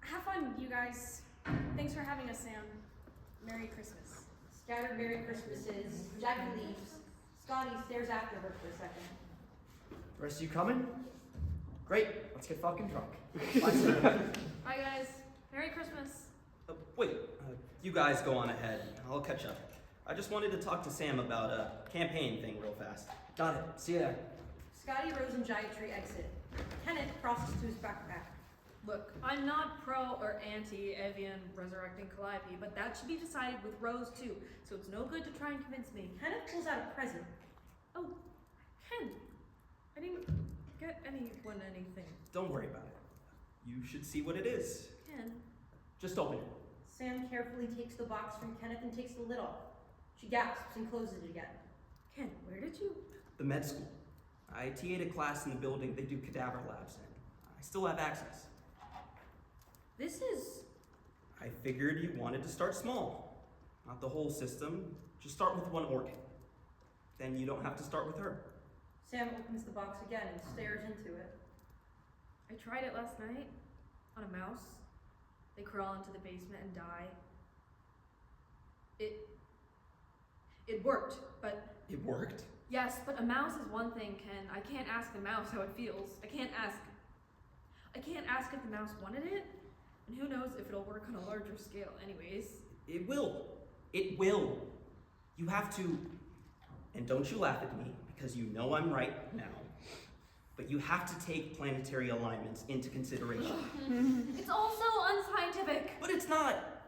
have fun, you guys. Thanks for having us, Sam. Merry Christmas. Scattered Merry Christmases. Jackie leaves. Scotty stares after her for a second. The rest of you coming? Great, let's get fucking drunk. Bye, Sam. Bye, guys. Merry Christmas. Wait, you guys go on ahead. I'll catch up. I just wanted to talk to Sam about a campaign thing real fast. Got it. See you there. Scotty, Rose, and Gayatri exit. Kenneth crosses to his backpack. Look, I'm not pro or anti Evian resurrecting Calliope, but that should be decided with Rose too, so it's no good to try and convince me. Kenneth pulls out a present. Oh, Ken. I didn't get anyone anything. Don't worry about it. You should see what it is. Ken. Just open it. Sam carefully takes the box from Kenneth and takes the lid off. She gasps and closes it again. Ken, where did you? The med school. I TA'd a class in the building they do cadaver labs in. I still have access. This is... I figured you wanted to start small. Not the whole system. Just start with one organ. Then you don't have to start with her. Sam opens the box again and stares into it. I tried it last night on a mouse. They crawl into the basement and die. It worked, but... It worked? Yes, but a mouse is one thing, Ken. I can't ask the mouse how it feels. I can't ask if the mouse wanted it, and who knows if it'll work on a larger scale anyways. It will. It will. You have to, and don't you laugh at me, because you know I'm right now, but you have to take planetary alignments into consideration. It's also unscientific. But it's not.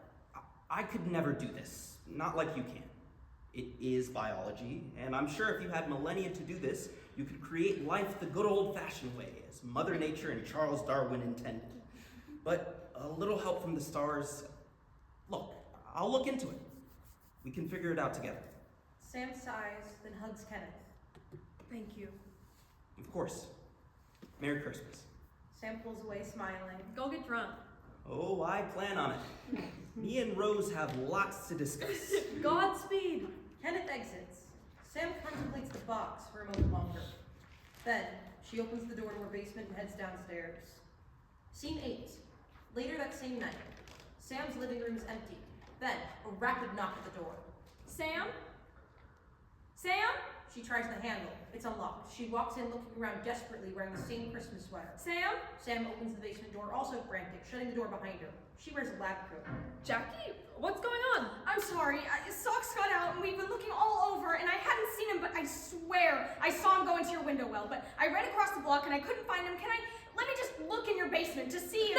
I could never do this. Not like you can. It is biology, and I'm sure if you had millennia to do this, you could create life the good old-fashioned way, as Mother Nature and Charles Darwin intended. But a little help from the stars. Look, I'll look into it. We can figure it out together. Sam sighs, then hugs Kenneth. Thank you. Of course. Merry Christmas. Sam pulls away, smiling. Go get drunk. Oh, I plan on it. Me and Rose have lots to discuss. Godspeed. Kenneth exits. Sam contemplates the box for a moment longer. Then, she opens the door to her basement and heads downstairs. Scene 8. Later that same night. Sam's living room is empty. Then, a rapid knock at the door. Sam? Sam? She tries the handle. It's unlocked. She walks in looking around desperately, wearing the same Christmas sweater. Sam? Sam opens the basement door, also frantic, shutting the door behind her. She wears a lab coat. Jackie, what's going on? I'm sorry. Socks got out and we've been looking all over and I hadn't seen him, but I care. I saw him go into your window well, but I ran across the block and I couldn't find him. Let me just look in your basement to see if...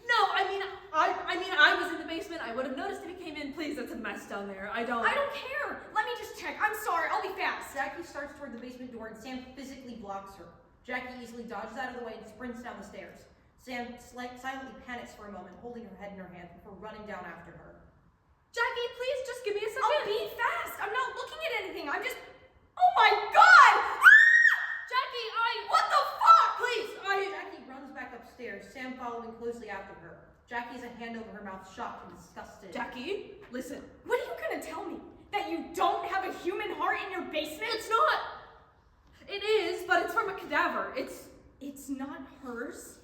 No, I mean, I was in the basement. I would have noticed if he came in. Please, that's a mess down there. I don't care. Let me just check. I'm sorry. I'll be fast. Jackie starts toward the basement door and Sam physically blocks her. Jackie easily dodges out of the way and sprints down the stairs. Sam silently panics for a moment, holding her head in her hand before running down after her. Jackie, please just give me a second. I'll be fast. I'm not looking at anything. I'm just... Oh my God! Jackie, What the fuck? Please, Jackie runs back upstairs, Sam following closely after her. Jackie has a hand over her mouth, shocked and disgusted. Jackie, listen. What are you gonna tell me? That you don't have a human heart in your basement? It's not. It is, but it's from a cadaver. It's not hers.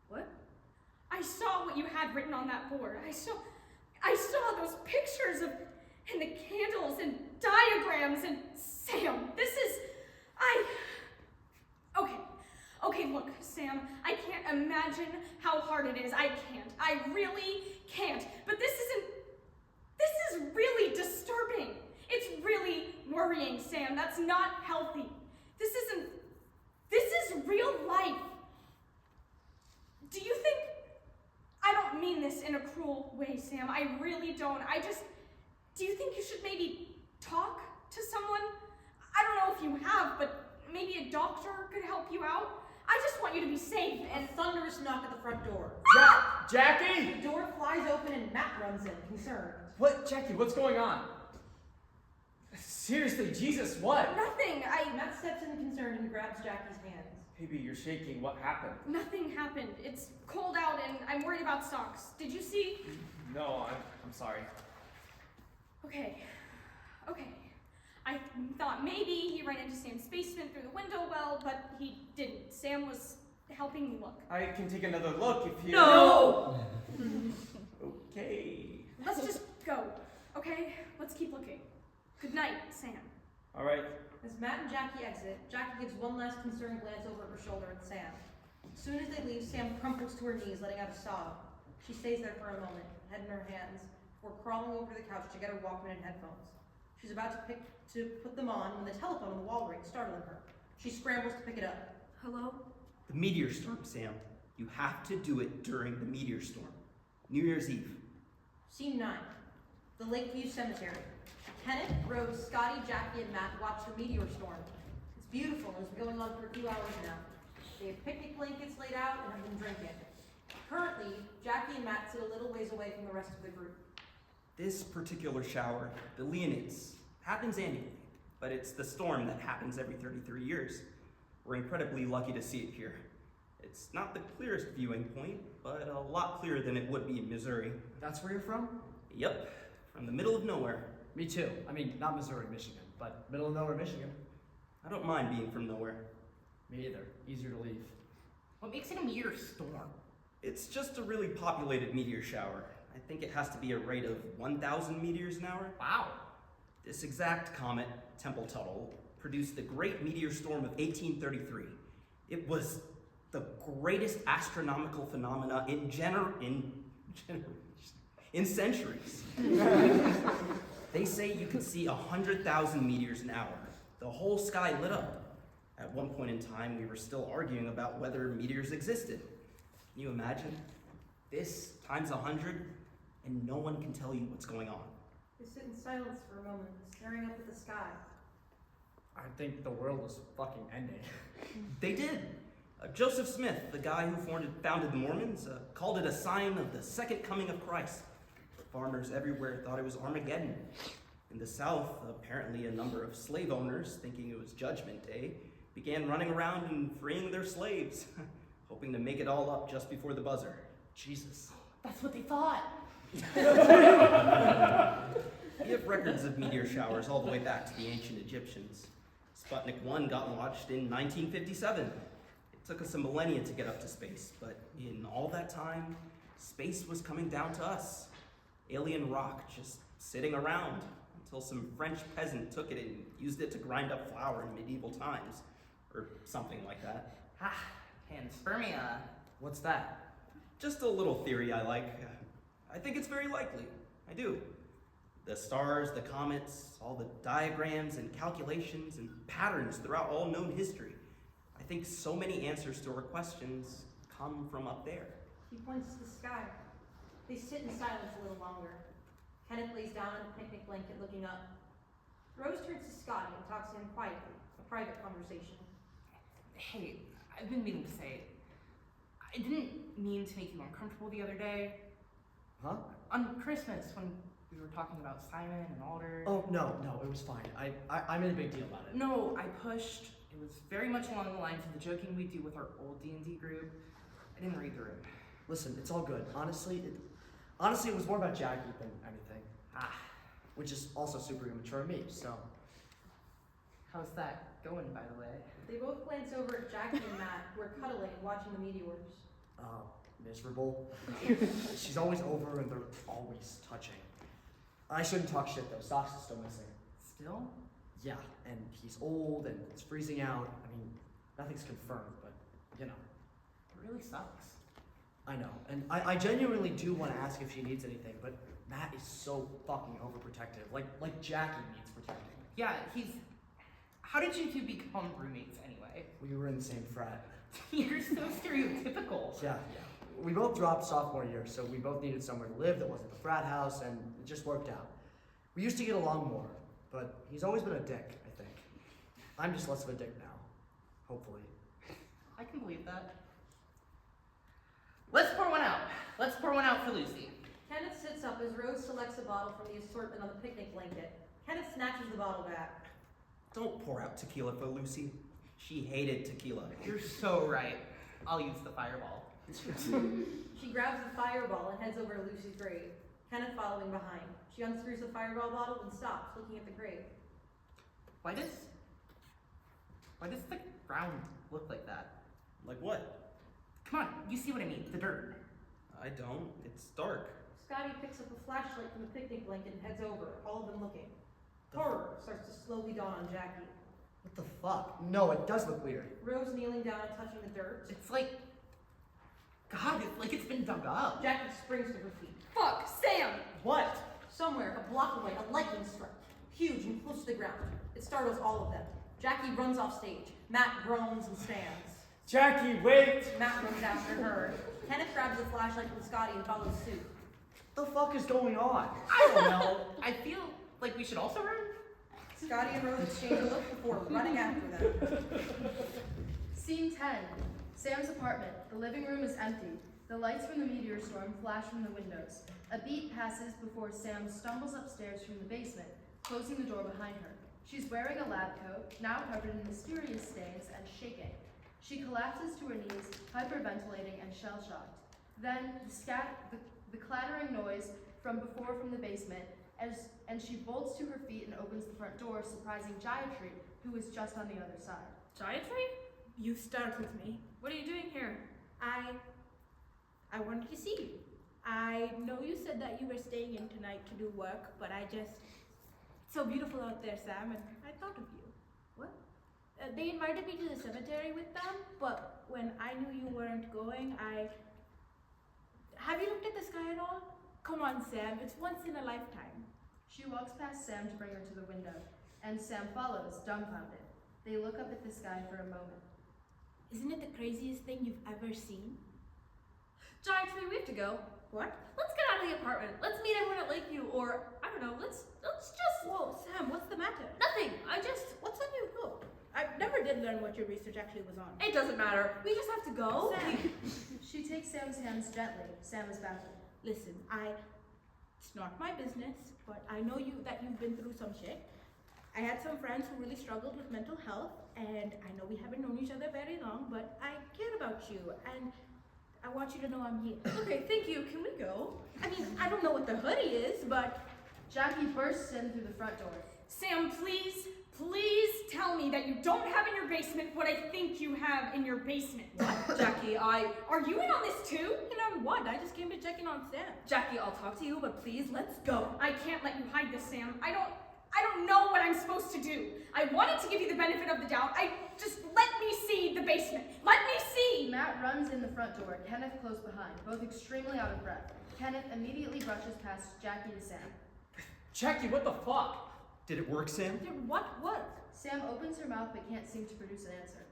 What? I saw what you had written on that board. I saw those pictures of, and the candles and diagrams and Sam, Okay, look, Sam, I can't imagine how hard it is. I can't. I really can't. But this is really disturbing. It's really worrying, Sam. That's not healthy. This is real life. Do you think... I don't mean this in a cruel way, Sam. I really don't. Do you think you should maybe talk to someone? I don't know if you have, but maybe a doctor could help you out. I just want you to be safe. And a thunderous knock at the front door. Jackie! The door flies open and Matt runs in, concerned. What, Jackie, what's going on? Seriously, Jesus, what? Nothing. Matt steps in concerned and grabs Jackie's hands. Baby, you're shaking. What happened? Nothing happened. It's cold out and I'm worried about stocks. Did you see? No, I'm sorry. Okay. I thought maybe he ran into Sam's basement through the window well, but he didn't. Sam was helping me look. I can take another look if you... No! Okay. Let's just go, okay? Let's keep looking. Good night, Sam. All right. As Matt and Jackie exit, Jackie gives one last concerned glance over her shoulder at Sam. As soon as they leave, Sam crumples to her knees, letting out a sob. She stays there for a moment, head in her hands, before crawling over the couch to get her Walkman and headphones. She's about to put them on when the telephone on the wall rings, startling her. She scrambles to pick it up. Hello? The meteor storm, Sam. You have to do it during the meteor storm. New Year's Eve. Scene 9. The Lakeview Cemetery. Kenneth, Rose, Scotty, Jackie, and Matt watch the meteor storm. It's beautiful and has been going on for a few hours now. They have picnic blankets laid out and have been drinking. Currently, Jackie and Matt sit a little ways away from the rest of the group. This particular shower, the Leonids, happens annually, but it's the storm that happens every 33 years. We're incredibly lucky to see it here. It's not the clearest viewing point, but a lot clearer than it would be in Missouri. That's where you're from? Yep, from the middle of nowhere. Me too. I mean, not Missouri, Michigan, but middle of nowhere, Michigan. I don't mind being from nowhere. Me either. Easier to leave. What makes it a meteor storm? It's just a really populated meteor shower. I think it has to be a rate of 1,000 meteors an hour. Wow. This exact comet, Temple Tuttle, produced the Great Meteor Storm of 1833. It was the greatest astronomical phenomena in centuries. They say you can see 100,000 meteors an hour. The whole sky lit up. At one point in time, we were still arguing about whether meteors existed. Can you imagine? This times 100, and no one can tell you what's going on. They sit in silence for a moment, staring up at the sky. I think the world is fucking ending. They did. Joseph Smith, the guy who founded the Mormons, called it a sign of the second coming of Christ. Farmers everywhere thought it was Armageddon. In the South, apparently a number of slave owners, thinking it was Judgment Day, began running around and freeing their slaves, hoping to make it all up just before the buzzer. Jesus. That's what they thought. We have records of meteor showers all the way back to the ancient Egyptians. Sputnik 1 got launched in 1957. It took us a millennia to get up to space, but in all that time, space was coming down to us. Alien rock just sitting around until some French peasant took it and used it to grind up flour in medieval times, or something like that. Panspermia. What's that? Just a little theory I like. I think it's very likely. I do. The stars, the comets, all the diagrams and calculations and patterns throughout all known history. I think so many answers to our questions come from up there. He points to the sky. They sit in silence a little longer. Kenneth lays down on a picnic blanket looking up. Rose turns to Scotty and talks to him quietly, a private conversation. Hey, I've been meaning to say, I didn't mean to make you uncomfortable the other day. Huh? On Christmas, when we were talking about Simon and Alder. Oh, no, it was fine. I made a big deal about it. No, I pushed. It was very much along the lines of the joking we do with our old D&D group. I didn't read the room. Listen, it's all good. Honestly, it was more about Jackie than anything. Which is also super immature of me, so. How's that going, by the way? They both glance over at Jackie and Matt, who are cuddling and watching the meteors. Miserable. She's always over and they're always touching. I shouldn't talk shit though. Socks is still missing. Still? Yeah, and he's old and it's freezing out. I mean, nothing's confirmed, but you know. It really sucks. I know, and I genuinely do want to ask if she needs anything, but Matt is so fucking overprotective. Like Jackie needs protecting. Yeah, how did you two become roommates anyway? We were in the same frat. You're so stereotypical. Yeah. We both dropped sophomore year, so we both needed somewhere to live that wasn't the frat house, and it just worked out. We used to get along more, but he's always been a dick, I think. I'm just less of a dick now, hopefully. I can believe that. Let's pour one out. Let's pour one out for Lucy. Kenneth sits up as Rose selects a bottle from the assortment on the picnic blanket. Kenneth snatches the bottle back. Don't pour out tequila for Lucy. She hated tequila. You're so right. I'll use the fireball. She grabs the fireball and heads over to Lucy's grave, Kenneth following behind. She unscrews the fireball bottle and stops, looking at the grave. Why does the ground look like that? Like what? Come on, you see what I mean, the dirt. I don't. It's dark. Scotty picks up a flashlight from the picnic blanket and heads over, all of them looking. Horror starts to slowly dawn on Jackie. What the fuck? No, it does look weird. Rose kneeling down and touching the dirt. It's like, God, it's like it's been dug up. Jackie springs to her feet. Fuck, Sam! What? Somewhere, a block away, a lightning strike. Huge and close to the ground. It startles all of them. Jackie runs off stage. Matt groans and stands. Jackie, wait! Matt runs after her. Kenneth grabs the flashlight from Scotty and follows suit. What the fuck is going on? I don't know. I feel like we should also run. Scotty and Rose exchange a look before running after them. Scene 10. Sam's apartment. The living room is empty. The lights from the meteor storm flash from the windows. A beat passes before Sam stumbles upstairs from the basement, closing the door behind her. She's wearing a lab coat, now covered in mysterious stains, and shaking. She collapses to her knees, hyperventilating and shell-shocked. Then the clattering noise from the basement, and she bolts to her feet and opens the front door, surprising Gayatri, who is just on the other side. Gayatri? You startled me. What are you doing here? I wanted to see you. I know you said that you were staying in tonight to do work, but it's so beautiful out there, Sam, and I thought of you. What? They invited me to the cemetery with them, but when I knew you weren't going, have you looked at the sky at all? Come on, Sam, it's once in a lifetime. She walks past Sam to bring her to the window, and Sam follows, dumbfounded. They look up at the sky for a moment. Isn't it the craziest thing you've ever seen? Gayatri, we have to go. What? Let's get out of the apartment. Let's meet everyone at Lakeview, or I don't know. Let's just. Whoa, Sam, what's the matter? Nothing. What's on your book? I never did learn what your research actually was on. It doesn't matter. We just have to go. Sam. She takes Sam's hands gently. Sam is baffled. Listen, it's not my business, but I know that you've been through some shit. I had some friends who really struggled with mental health, and I know we haven't known each other very long, but I care about you, and I want you to know I'm here. Okay, thank you. Can we go? I mean, I don't know what the hoodie is, but Jackie bursts in through the front door. Sam, please tell me that you don't have in your basement what I think you have in your basement. Jackie, Are you in on this too? you know what? I just came to check in on Sam. Jackie, I'll talk to you, but please, let's go. I can't let you hide this, Sam. I don't know what I'm supposed to do. I wanted to give you the benefit of the doubt. Just let me see the basement. Let me see! Matt runs in the front door, Kenneth close behind, both extremely out of breath. Kenneth immediately brushes past Jackie to Sam. Jackie, what the fuck? Did it work, Sam? Did what work? Sam opens her mouth but can't seem to produce an answer.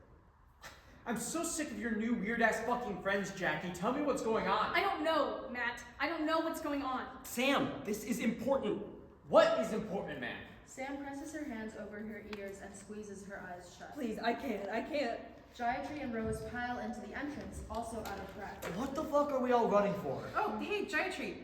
I'm so sick of your new weird-ass fucking friends, Jackie. Tell me what's going on. I don't know, Matt. I don't know what's going on. Sam, this is important. What is important, man? Sam presses her hands over her ears and squeezes her eyes shut. Please, I can't. Gayatri and Rose pile into the entrance, also out of breath. What the fuck are we all running for? Oh, hey, Gayatri.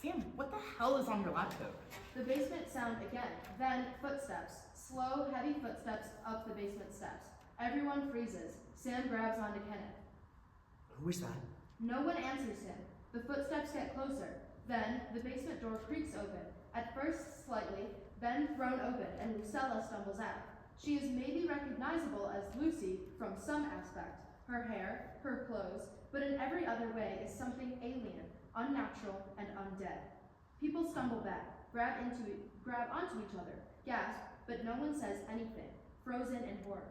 Sam, what the hell is on your lab coat? The basement sound again, then footsteps. Slow, heavy footsteps up the basement steps. Everyone freezes. Sam grabs onto Kenneth. Who is that? No one answers him. The footsteps get closer. Then, the basement door creaks open. At first, slightly, then thrown open, and Lucille stumbles out. She is maybe recognizable as Lucy from some aspect. Her hair, her clothes, but in every other way is something alien, unnatural, and undead. People stumble back, grab onto each other, gasp, but no one says anything, frozen in horror.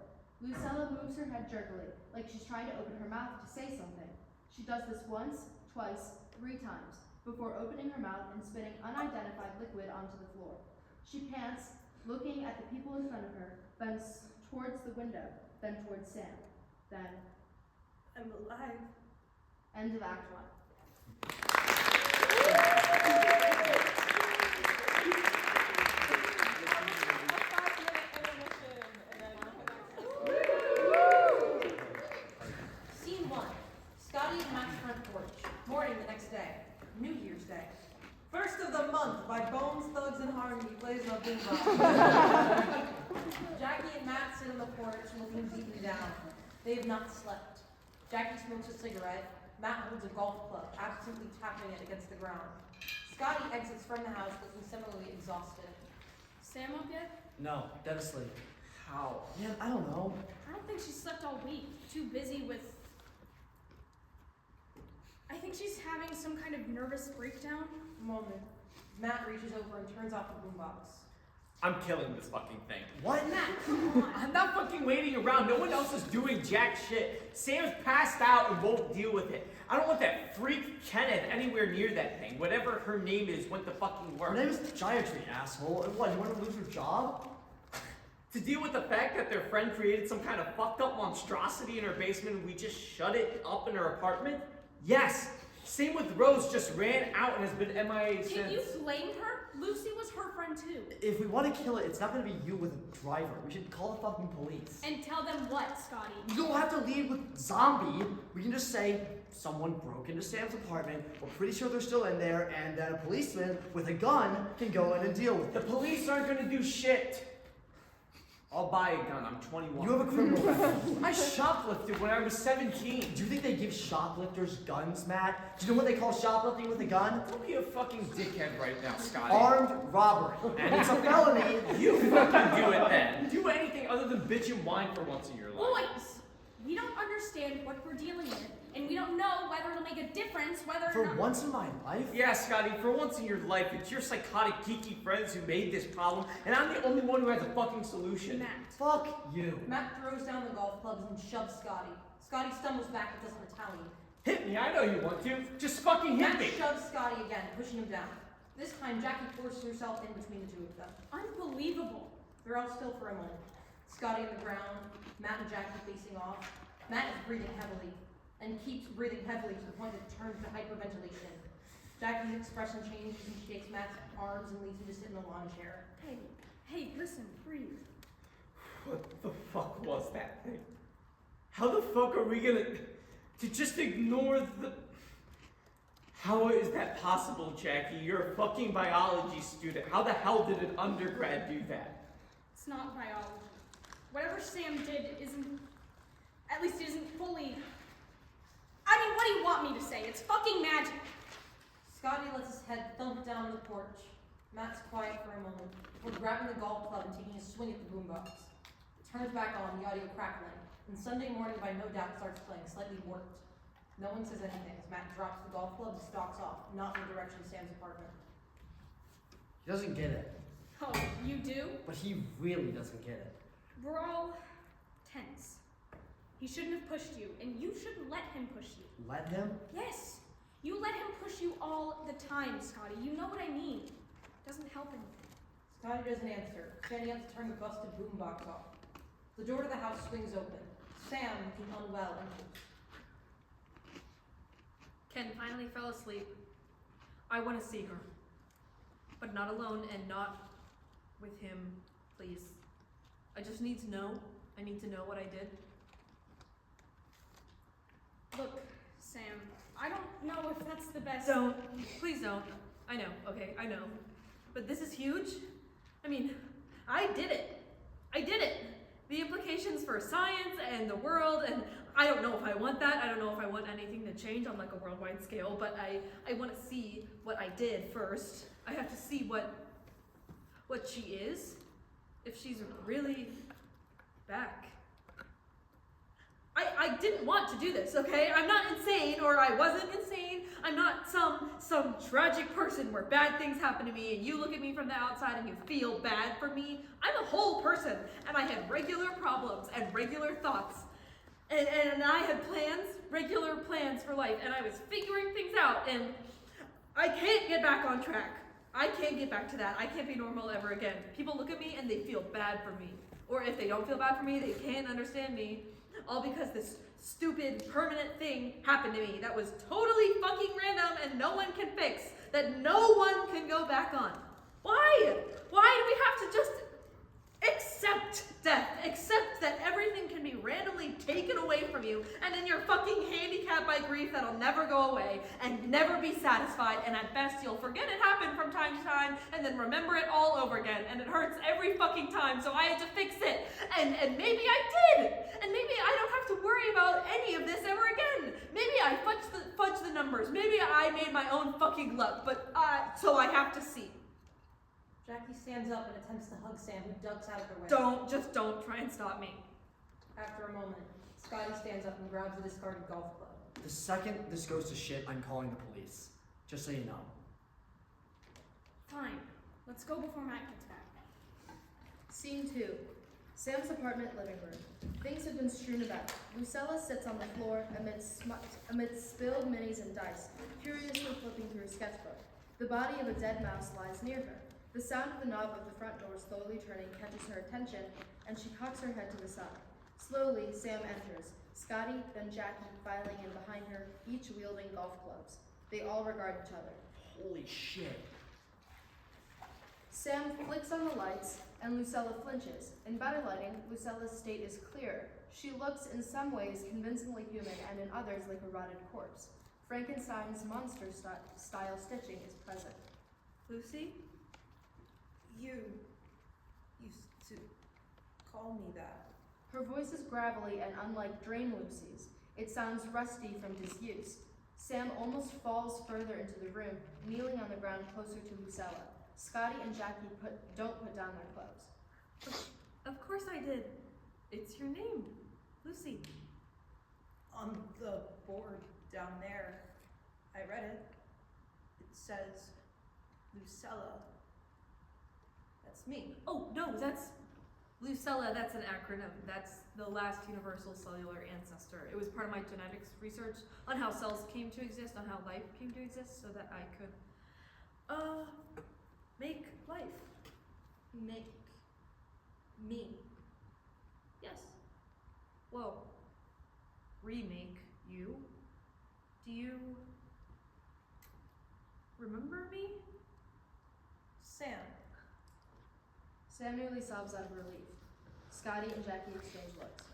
Lucilla moves her head jerkily, like she's trying to open her mouth to say something. She does this once, twice, 3 times, before opening her mouth and spitting unidentified liquid onto the floor. She pants, looking at the people in front of her, then towards the window, then towards Sam. Then, I'm alive. end of Act 1. Scene 1. Scotty and Matt's front porch. Morning the next day. New Year's Day. First of the month by Bones, Thugs, and Harmony plays on boombox. Jackie and Matt sit on the porch looking beaten down. They have not slept. Jackie smokes a cigarette. Matt holds a golf club, absently tapping it against the ground. Scotty exits from the house looking similarly exhausted. Sam up yet? No, dead asleep. How? Man, I don't know. I don't think she slept all week. Too busy with... I think she's having some kind of nervous breakdown. Moment. Matt reaches over and turns off the boombox. I'm killing this fucking thing. What? Matt, come on. I'm not fucking waiting around. No one else is doing jack shit. Sam's passed out and won't deal with it. I don't want that freak Kenneth anywhere near that thing. Whatever her name is went to fucking work. Her name is Gayatri, asshole. And what, you want to lose your job? To deal with the fact that their friend created some kind of fucked up monstrosity in her basement and we just shut it up in her apartment? Yes. Same with Rose, just ran out and has been MIA since. Can you blame her? Lucy was her friend too. If we want to kill it, it's not going to be you with a driver. We should call the fucking police. And tell them what, Scotty? You don't have to lead with zombie. We can just say someone broke into Sam's apartment. We're pretty sure they're still in there, and then a policeman with a gun can go in and deal with The it. police aren't gonna do shit. I'll buy a gun. I'm 21. You have a criminal record. I shoplifted when I was 17. Do you think they give shoplifters guns, Matt? Do you know what they call shoplifting with a gun? Don't be a fucking dickhead right now, Scotty. Armed robbery. And it's a felony. You fucking do it then. Do anything other than bitch and whine for once in your life. Boys, we don't understand what we're dealing with, and we don't know whether it'll make a difference whether or For not... once in my life? Yeah, Scotty, for once in your life, it's your psychotic, geeky friends who made this problem, and I'm the only one who has a fucking solution. Matt. Fuck you. Matt throws down the golf clubs and shoves Scotty. Scotty stumbles back but doesn't retaliate. Hit me, I know you want to. Just fucking hit Matt me. shoves Scotty again, pushing him down. This time, Jackie forces herself in between the two of them. Unbelievable. They're all still for a moment. Scotty on the ground, Matt and Jackie facing off. Matt is breathing heavily, and keeps breathing heavily to the point that it turns to hyperventilation. Jackie's expression changes and she takes Matt's arms and leaves him to sit in the lawn chair. Hey, listen, breathe. What the fuck was that thing? How the fuck are we gonna... to just ignore the... How is that possible, Jackie? You're a fucking biology student. How the hell did an undergrad do that? It's not biology. Whatever Sam did isn't... At least it isn't fully... I mean, what do you want me to say? It's fucking magic. Scotty lets his head thump down on the porch. Matt's quiet for a moment, before grabbing the golf club and taking a swing at the boombox. It turns back on, the audio crackling, and Sunday Morning by No Doubt starts playing, slightly warped. No one says anything as Matt drops the golf club and stalks off, not in the direction of Sam's apartment. He doesn't get it. Oh, you do? But he really doesn't get it. We're all tense. He shouldn't have pushed you, and you shouldn't let him push you. Let him? Yes. You let him push you all the time, Scotty. You know what I mean. It doesn't help anything. Scotty doesn't answer, standing up to turn the busted boombox off. The door to the house swings open. Sam, looking unwell, enters. Ken finally fell asleep. I want to see her. But not alone and not with him, please. I just need to know. I need to know what I did. Look, Sam, I don't know if that's the best. Don't. Please don't. I know, okay, I know. But this is huge. I mean, I did it. I did it. The implications for science and the world, and I don't know if I want that. I don't know if I want anything to change on like a worldwide scale, but I want to see what I did first. I have to see what she is. If she's really back. I didn't want to do this, okay? I'm not insane, or I wasn't insane. I'm not some tragic person where bad things happen to me and you look at me from the outside and you feel bad for me. I'm a whole person, and I had regular problems and regular thoughts. And I had plans, regular plans for life, and I was figuring things out, and I can't get back on track. I can't get back to that. I can't be normal ever again. People look at me and they feel bad for me. Or if they don't feel bad for me, they can't understand me. All because this stupid, permanent thing happened to me that was totally fucking random and no one can fix. That no one can go back on. Why? Why do we have to just accept death? Accept that everything can be randomly taken away from you, and then you're fucking handicapped by grief that'll never go away and never be satisfied, and at best you'll forget it happened from time to time and then remember it all over again, and it hurts every fucking time, so I had to fix it. And maybe I did, and maybe I don't have to worry about any of this ever again. Maybe I fudged the numbers. Maybe I made my own fucking luck, but so I have to see. Jackie stands up and attempts to hug Sam, who ducks out of her way. Don't try and stop me. After a moment, Scotty stands up and grabs a discarded golf club. The second this goes to shit, I'm calling the police. Just so you know. Fine. Let's go before Matt gets back. Scene 2. Sam's apartment living room. Things have been strewn about. Lucille sits on the floor amidst spilled minis and dice, furiously flipping through a sketchbook. The body of a dead mouse lies near her. The sound of the knob of the front door slowly turning catches her attention, and she cocks her head to the side. Slowly, Sam enters, Scotty, then Jackie filing in behind her, each wielding golf clubs. They all regard each other. Holy shit. Sam flicks on the lights, and Lucilla flinches. In better lighting, Lucilla's state is clear. She looks in some ways convincingly human, and in others like a rotted corpse. Frankenstein's monster-style stitching is present. Lucy? You used to call me that. Her voice is gravelly and unlike Drain Lucy's. It sounds rusty from disuse. Sam almost falls further into the room, kneeling on the ground closer to Lucilla. Scotty and Jackie don't put down their clubs. Of course I did. It's your name, Lucy. On the board down there, I read it. It says Lucilla. That's me. Oh, no, that's Lucilla. That's an acronym. That's the last universal cellular ancestor. It was part of my genetics research on how cells came to exist, on how life came to exist, so that I could, make life. Make me. Yes. Well, remake you. Do you remember me? Sam. Sam nearly sobs out of relief. Scotty and Jackie exchange looks.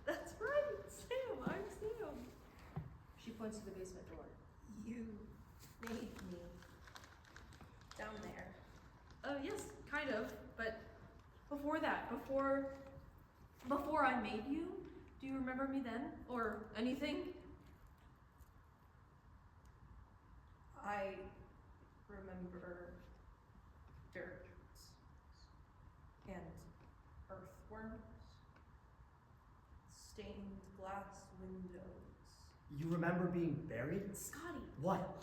That's right, Sam. I'm Sam. She points to the basement door. You made me down there. Yes, kind of. But before that, before I made you, do you remember me then? Or anything? I remember dirt and earthworms, stained glass windows. You remember being buried? Scotty. What?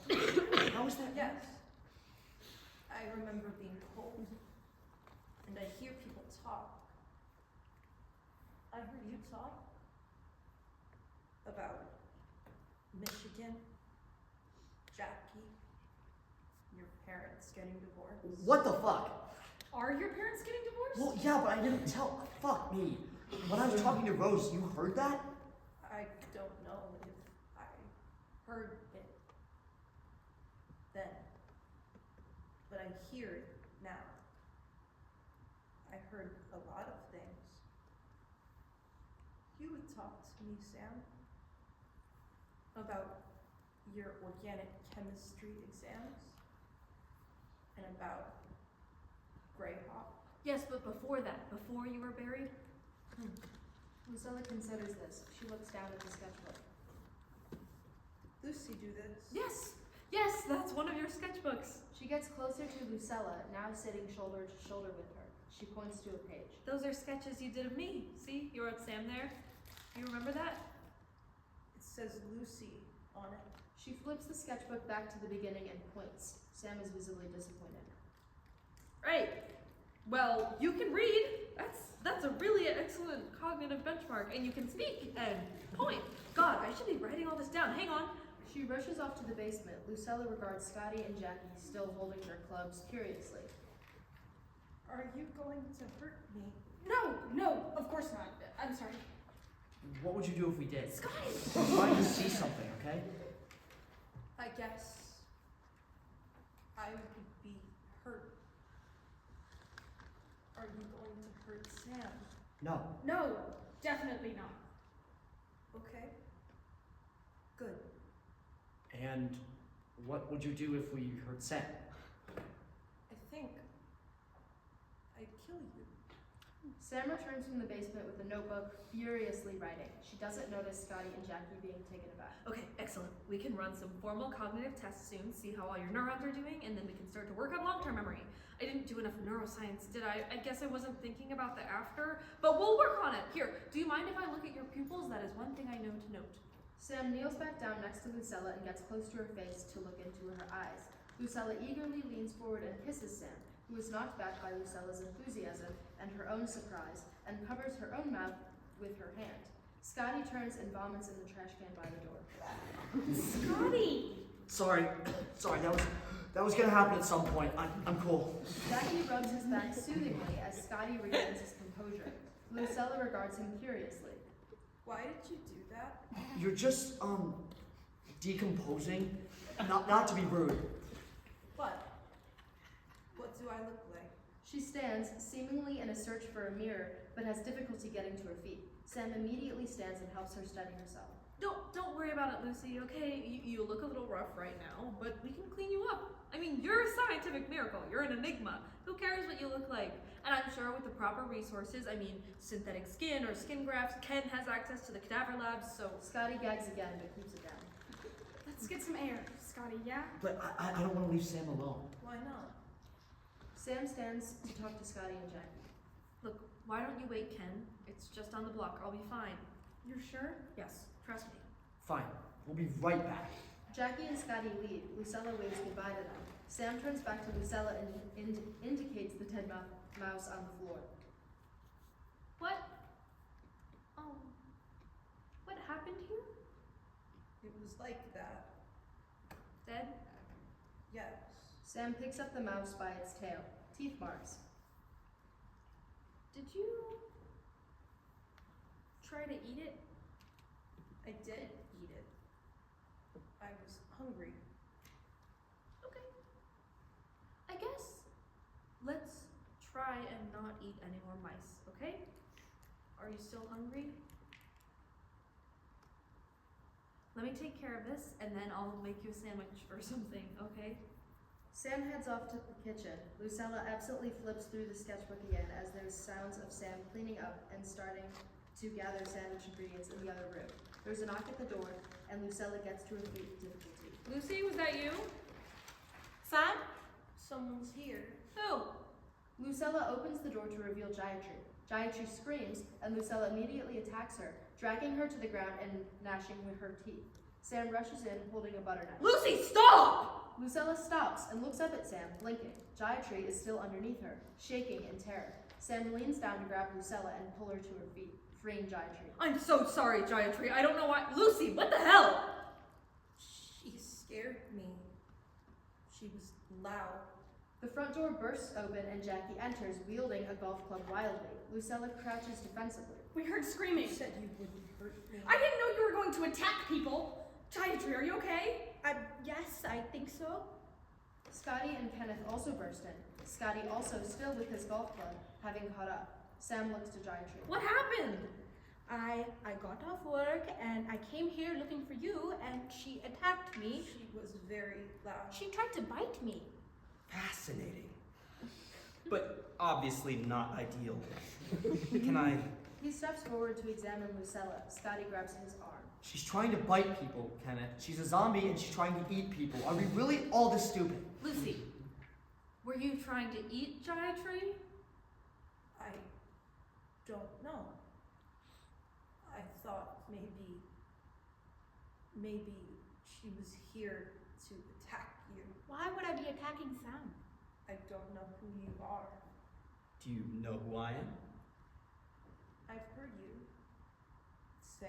How is that? Yes. I remember being cold, and I hear people talk. I heard you talk about Michigan, Jackie, your parents getting divorced. What the fuck? Are your parents getting divorced? Well, yeah, but I didn't tell. Fuck me. When I was talking to Rose, you heard that? I don't know if I heard it then, but I hear it now. I heard a lot of things. You would talk to me, Sam, about your organic chemistry exams and about Greyhawk. Yes, but before that, before you were buried? Lucilla considers this. She looks down at the sketchbook. Lucy do this? Yes, that's one of your sketchbooks. She gets closer to Lucilla, now sitting shoulder to shoulder with her. She points to a page. Those are sketches you did of me. See, you wrote Sam there. You remember that? It says Lucy on it. She flips the sketchbook back to the beginning and points. Sam is visibly disappointed. Right. Well, you can read. That's a really excellent cognitive benchmark, and you can speak and point. God, I should be writing all this down. Hang on. She rushes off to the basement. Lucilla regards Scotty and Jackie still holding their clubs curiously. Are you going to hurt me? No, of course not. I'm sorry. What would you do if we did? Scotty! I'm trying to see something, okay? I guess I would be hurt. Are you going to hurt Sam? No. No, definitely not. Okay. Good. And what would you do if we hurt Sam? I think I'd kill you. Sam returns from the basement with a notebook, furiously writing. She doesn't notice Scotty and Jackie being taken aback. Okay, excellent. We can run some formal cognitive tests soon, see how all your neurons are doing, and then we can start to work on long-term memory. I didn't do enough neuroscience, did I? I guess I wasn't thinking about the after, but we'll work on it. Here, do you mind if I look at your pupils? That is one thing I know to note. Sam kneels back down next to Lucilla and gets close to her face to look into her eyes. Lucilla eagerly leans forward and kisses Sam, who is knocked back by Lucilla's enthusiasm and her own surprise, and covers her own mouth with her hand. Scotty turns and vomits in the trash can by the door. Scotty! Sorry, that was gonna happen at some point. I'm cool. Jackie rubs his back soothingly as Scotty regains his composure. Lucilla regards him curiously. Why did you do that? You're just, decomposing. Not to be rude. What? What do I look like? She stands, seemingly in a search for a mirror, but has difficulty getting to her feet. Sam immediately stands and helps her steady herself. Don't worry about it, Lucy, okay? You look a little rough right now, but we can clean you up. I mean, you're a scientific miracle. You're an enigma. Who cares what you look like? And I'm sure with the proper resources, I mean, synthetic skin or skin grafts, Ken has access to the cadaver labs, so... Scotty gags again, but keeps it down. Let's get some air, Scotty, yeah? But I don't want to leave Sam alone. Why not? Sam stands to talk to Scotty and Jackie. Look, why don't you wait, Ken? It's just on the block. I'll be fine. You're sure? Yes, trust me. Fine. We'll be right back. Jackie and Scotty leave. Lucilla waves goodbye to them. Sam turns back to Lucilla and indicates the dead mouse on the floor. What? What happened here? It was like that. Dead? Yes. Sam picks up the mouse by its tail. Teeth marks. Did you try to eat it? I did eat it. I was hungry. Okay. I guess let's try and not eat any more mice, okay? Are you still hungry? Let me take care of this, and then I'll make you a sandwich or something, okay? Sam heads off to the kitchen. Lucilla absently flips through the sketchbook again as there's sounds of Sam cleaning up and starting to gather sandwich ingredients in the other room. There's a knock at the door, and Lucilla gets to her feet with difficulty. Lucy, was that you? Sam? Someone's here. Who? Lucilla opens the door to reveal Gayatri. Gayatri screams, and Lucilla immediately attacks her, dragging her to the ground and gnashing with her teeth. Sam rushes in, holding a butter knife. Lucy, stop! Lucilla stops and looks up at Sam, blinking. Gayatri is still underneath her, shaking in terror. Sam leans down to grab Lucilla and pull her to her feet, freeing Gayatri. I'm so sorry, Gayatri. I don't know why. Lucy, what the hell? She scared me. She was loud. The front door bursts open and Jackie enters, wielding a golf club wildly. Lucilla crouches defensively. We heard screaming. Said you wouldn't hurt me. I didn't know you were going to attack people. Gayatri, are you okay? Yes, I think so. Scotty and Kenneth also burst in. Scotty also still with his golf club, having caught up. Sam looks to Gayatri. What happened? I got off work and I came here looking for you and she attacked me. She was very loud. She tried to bite me. Fascinating. But obviously not ideal. Can I... He steps forward to examine Lucilla. Scotty grabs his arm. She's trying to bite people, Kenneth. She's a zombie and she's trying to eat people. Are we really all this stupid? Lucy, were you trying to eat Gayatri? I don't know. I thought maybe she was here to attack you. Why would I be attacking Sam? I don't know who you are. Do you know who I am? I've heard you, Sam.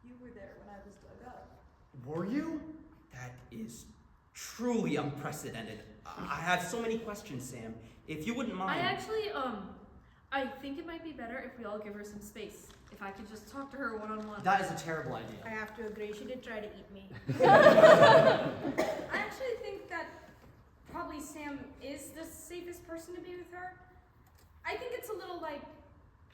You were there when I was dug up. Were you? That is truly unprecedented. I have so many questions, Sam. If you wouldn't mind... I think it might be better if we all give her some space. If I could just talk to her one-on-one. That is a terrible idea. I have to agree, she did try to eat me. I actually think that probably Sam is the safest person to be with her. I think it's a little like,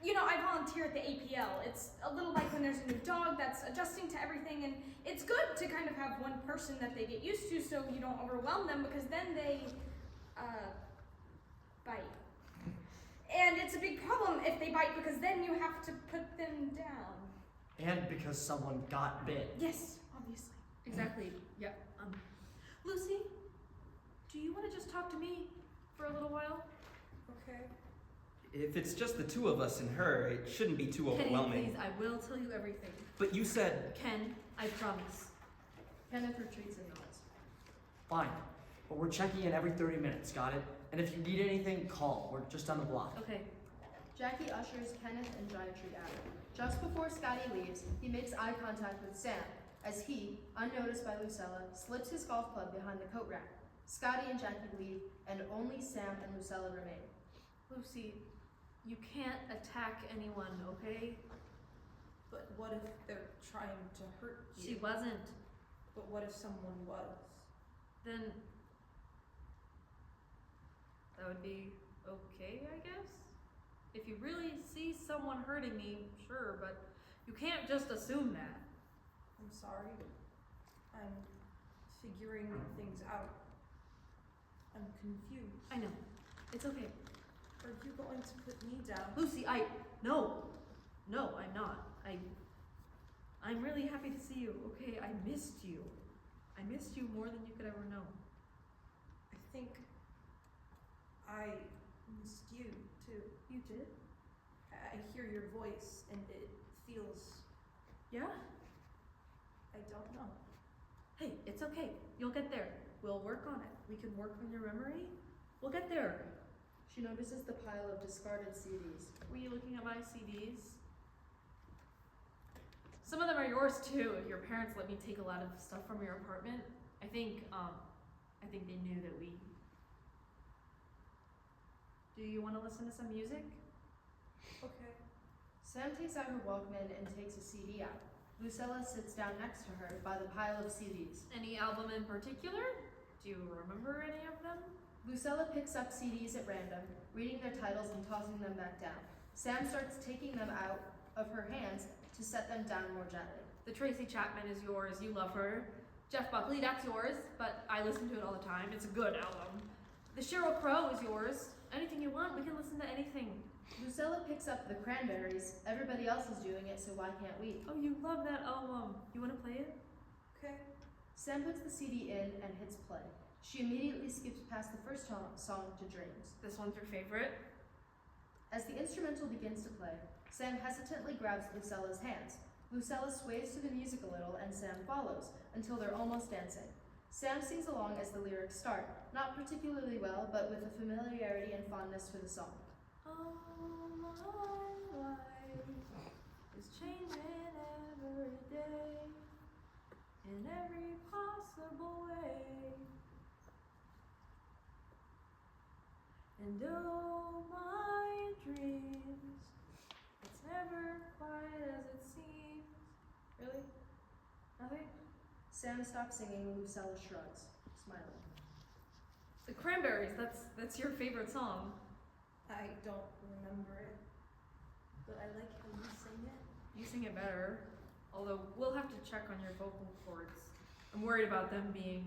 I volunteer at the APL. It's a little like when there's a new dog that's adjusting to everything, and it's good to kind of have one person that they get used to so you don't overwhelm them, because then they bite. And it's a big problem if they bite, because then you have to put them down. And because someone got bit. Yes, obviously. Exactly. Yeah. Lucy, do you want to just talk to me for a little while? Okay. If it's just the two of us and her, it shouldn't be too Kenny, overwhelming. please, I will tell you everything. But you said... Ken, I promise. Kenneth retreats and nods. Fine. But we're checking in every 30 minutes, got it? And if you need anything, call. We're just down the block. Okay. Jackie ushers Kenneth and Gayatri out. Just before Scotty leaves, he makes eye contact with Sam, as he, unnoticed by Lucilla, slips his golf club behind the coat rack. Scotty and Jackie leave, and only Sam and Lucilla remain. Lucy, you can't attack anyone, okay? But what if they're trying to hurt you? She wasn't. But what if someone was? Then that would be okay, I guess? If you really see someone hurting me, sure, but you can't just assume that. I'm sorry. I'm figuring things out. I'm confused. I know. It's okay. Are you going to put me down? Lucy, no, I'm not. I'm really happy to see you, okay? I missed you. I missed you more than you could ever know. I think I missed you too. You did? I hear your voice and it feels, Yeah? I don't know. Hey, it's okay. You'll get there. We'll work on it. We can work on your memory. We'll get there. She notices the pile of discarded CDs. Were you looking at my CDs? Some of them are yours too. Your parents let me take a lot of stuff from your apartment. I think they knew that we... Do you want to listen to some music? Okay. Sam takes out her Walkman and takes a CD out. Lucilla sits down next to her by the pile of CDs. Any album in particular? Do you remember any of them? Lucilla picks up CDs at random, reading their titles and tossing them back down. Sam starts taking them out of her hands to set them down more gently. The Tracy Chapman is yours. You love her. Jeff Buckley, that's yours, but I listen to it all the time. It's a good album. The Sheryl Crow is yours. Anything you want, we can listen to anything. Lucilla picks up the Cranberries. Everybody else is doing it, so why can't we? Oh, you love that album. You want to play it? Okay. Sam puts the CD in and hits play. She immediately skips past the first song to Dreams. This one's your favorite? As the instrumental begins to play, Sam hesitantly grabs Lucilla's hands. Lucilla sways to the music a little and Sam follows, until they're almost dancing. Sam sings along as the lyrics start, not particularly well, but with a familiarity and fondness for the song. Oh, my life is changing every day, in every possible way. And oh, my dreams, it's never quite as it seems. Really? Nothing? Sam stops singing and Lucille shrugs, smiling. The Cranberries, that's your favorite song. I don't remember it, but I like how you sing it. You sing it better, although we'll have to check on your vocal cords. I'm worried about them being...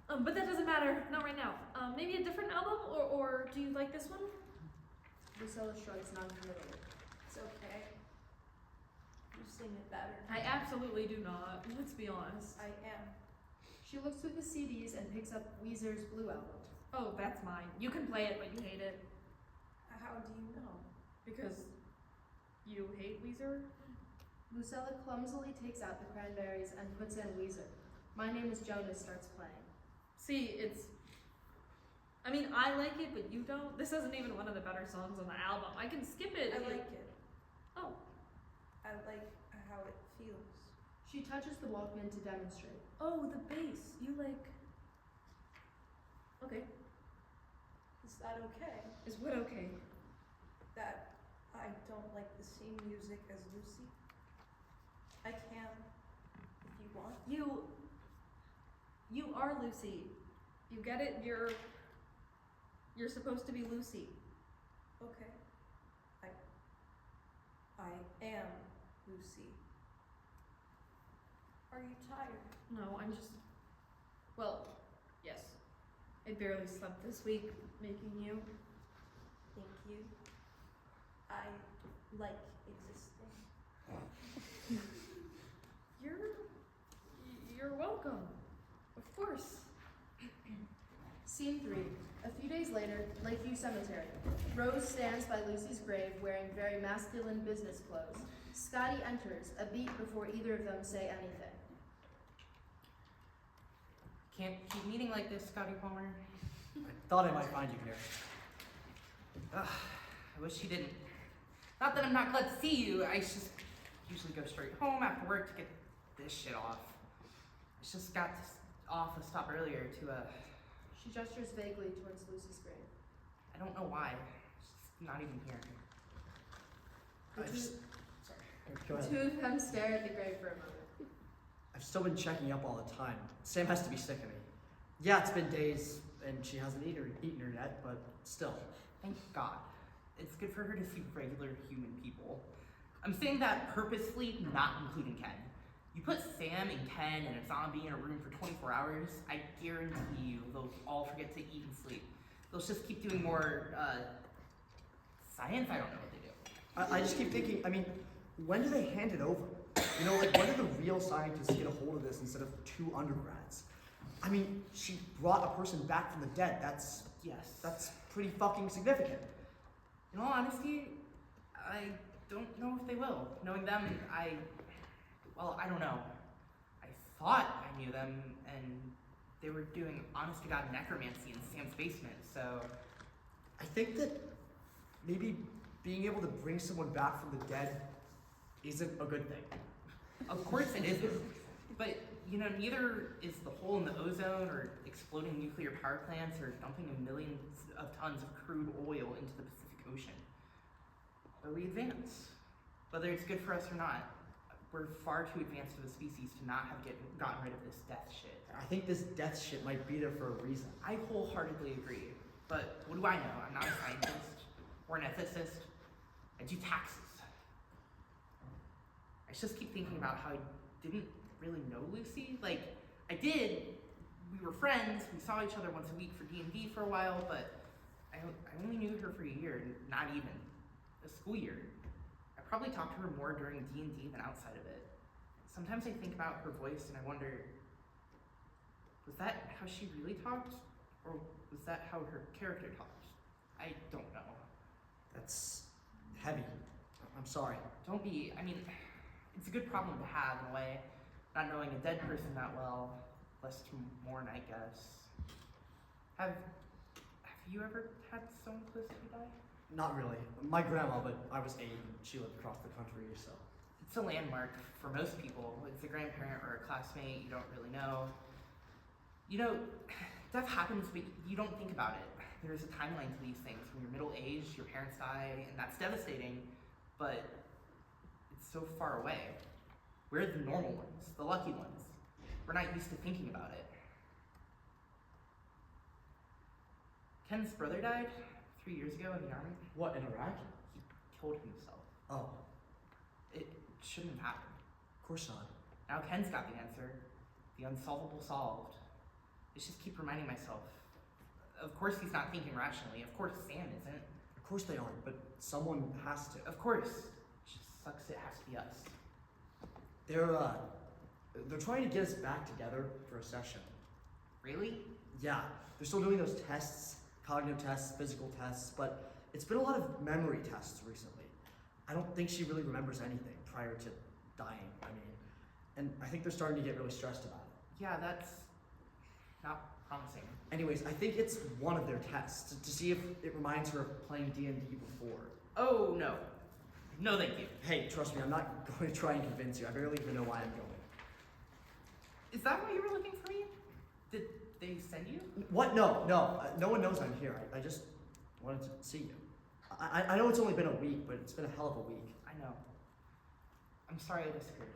but that doesn't matter, not right now. Maybe a different album, or do you like this one? Lucille shrugs noncommittally. It's okay. You sing it better. I absolutely do not, let's be honest. I am. She looks through the CDs and picks up Weezer's Blue Album. Oh, that's mine. You can play it, but you hate it. How do you know? Because you hate Weezer? Lucilla clumsily takes out the Cranberries and puts in Weezer. My Name is Jonas starts playing. See, I mean, I like it, but you don't. This isn't even one of the better songs on the album. I can skip it. I like it. Oh. I like how it feels. She touches the Walkman to demonstrate. Oh, the bass. You like... Okay. Is that okay? Is what okay? That I don't like the same music as Lucy? I can, if you want. You are Lucy. You get it? You're supposed to be Lucy. Okay. I am Lucy. Are you tired? No, I'm just... Well, yes. I barely slept this week, making you. Thank you. I like existing. You're welcome. Of course. Scene 3. A few days later, Lakeview Cemetery. Rose stands by Lucy's grave wearing very masculine business clothes. Scotty enters, a beat before either of them say anything. Can't keep meeting like this, Scotty Palmer. I thought I might find you here. Ugh, I wish you didn't. Not that I'm not glad to see you, I just usually go straight home after work to get this shit off. I just got off a stop earlier to, She gestures vaguely towards Lucy's grave. I don't know why. She's not even here. Sorry. Go The ahead. two of them stare at the grave for a moment. I've still been checking up all the time. Sam has to be sick of me. Yeah, it's been days, and she hasn't eaten her yet, but still. Thank God. It's good for her to see regular human people. I'm saying that purposely, not including Ken. You put Sam and Ken and a zombie in a room for 24 hours, I guarantee you they'll all forget to eat and sleep. They'll just keep doing more, science? I don't know what they do. I just keep thinking, I mean, when do they hand it over? You know, like, when do the real scientists get a hold of this instead of 2 undergrads? I mean, she brought a person back from the dead. That's pretty fucking significant. In all honesty, I don't know if they will. Knowing them, I don't know. I thought I knew them, and they were doing honest-to-God necromancy in Sam's basement, so... I think that maybe being able to bring someone back from the dead isn't a good thing. Of course it isn't. But, you know, neither is the hole in the ozone, or exploding nuclear power plants, or dumping millions of tons of crude oil into the Pacific Ocean. But we advance. Whether it's good for us or not, we're far too advanced of a species to not have gotten rid of this death shit. I think this death shit might be there for a reason. I wholeheartedly agree. But what do I know? I'm not a scientist or an ethicist. I do taxes. I just keep thinking about how I didn't really know Lucy. Like, I did. We were friends. We saw each other once a week for D&D for a while, but I only knew her for a year, not even a school year. I probably talked to her more during D&D than outside of it. Sometimes I think about her voice and I wonder, was that how she really talked? Or was that how her character talked? I don't know. That's heavy. I'm sorry. Don't be, I mean, it's a good problem to have in a way. Not knowing a dead person that well, less to mourn, I guess. Have you ever had someone close to you die? Not really. My grandma, but I was 8 and she lived across the country, so. It's a landmark for most people. It's a grandparent or a classmate you don't really know. You know, Death happens, but you don't think about it. There's a timeline to these things. When you're middle-aged, your parents die, and that's devastating, but it's so far away. We're the normal ones, the lucky ones. We're not used to thinking about it. Ken's brother died 3 years ago in the army. What, in Iraq? He killed himself. Oh, It shouldn't have happened. of course not. Now Ken's got the answer. The unsolvable solved. I just keep reminding myself. Of course he's not thinking rationally. Of course Sam isn't. Of course they aren't, but someone has to. Of course. It just sucks it has to be us. They're trying to get us back together for a session. Really? Yeah, they're still doing those tests, cognitive tests, physical tests, but it's been a lot of memory tests recently. I don't think she really remembers anything prior to dying, and I think they're starting to get really stressed about it. Yeah, that's not promising. Anyways, I think it's one of their tests to see if it reminds her of playing D&D before. Oh, no. No, thank you. Hey, trust me, I'm not going to try and convince you. I barely even know why I'm going. Is that why you were looking for me? Did they send you? What? No. No one knows I'm here. I just wanted to see you. I know it's only been a week, but it's been a hell of a week. I know. I'm sorry I disappeared.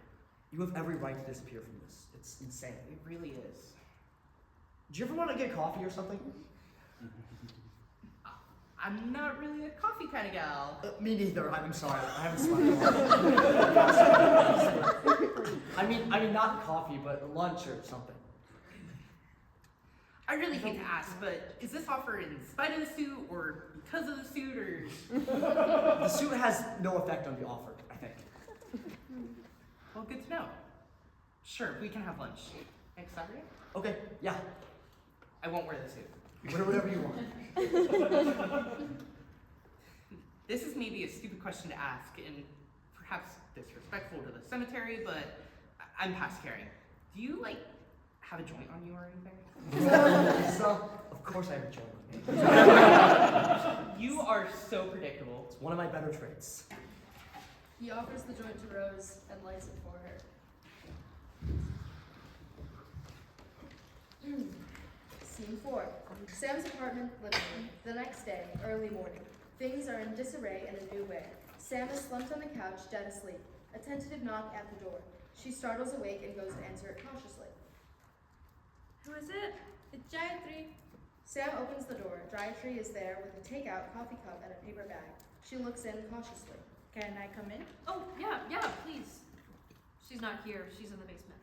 You have every right to disappear from this. It's insane. It really is. Do you ever want to get coffee or something? I'm not really a coffee kind of gal. Me neither. I'm sorry. I haven't slept. I mean not coffee, but lunch or something. I really hate to ask, but is this offer in spite of the suit or because of the suit or? The suit has no effect on the offer, I think. Well, good to know. Sure, we can have lunch. Next Saturday? Okay, yeah. I won't wear the suit. Wear whatever you want. This is maybe a stupid question to ask and perhaps disrespectful to the cemetery, but I'm past caring. Do you, have a joint on you or anything? So, of course I have a joint with me. You are so predictable. It's one of my better traits. He offers the joint to Rose and lights it for her. Scene 4. Sam's apartment, living room. The next day, early morning. Things are in disarray in a new way. Sam is slumped on the couch, dead asleep. A tentative knock at the door. She startles awake and goes to answer it cautiously. Who is it? It's Gayatri. Sam opens the door. Gayatri is there with a takeout coffee cup and a paper bag. She looks in cautiously. Can I come in? Oh, yeah, please. She's not here. She's in the basement.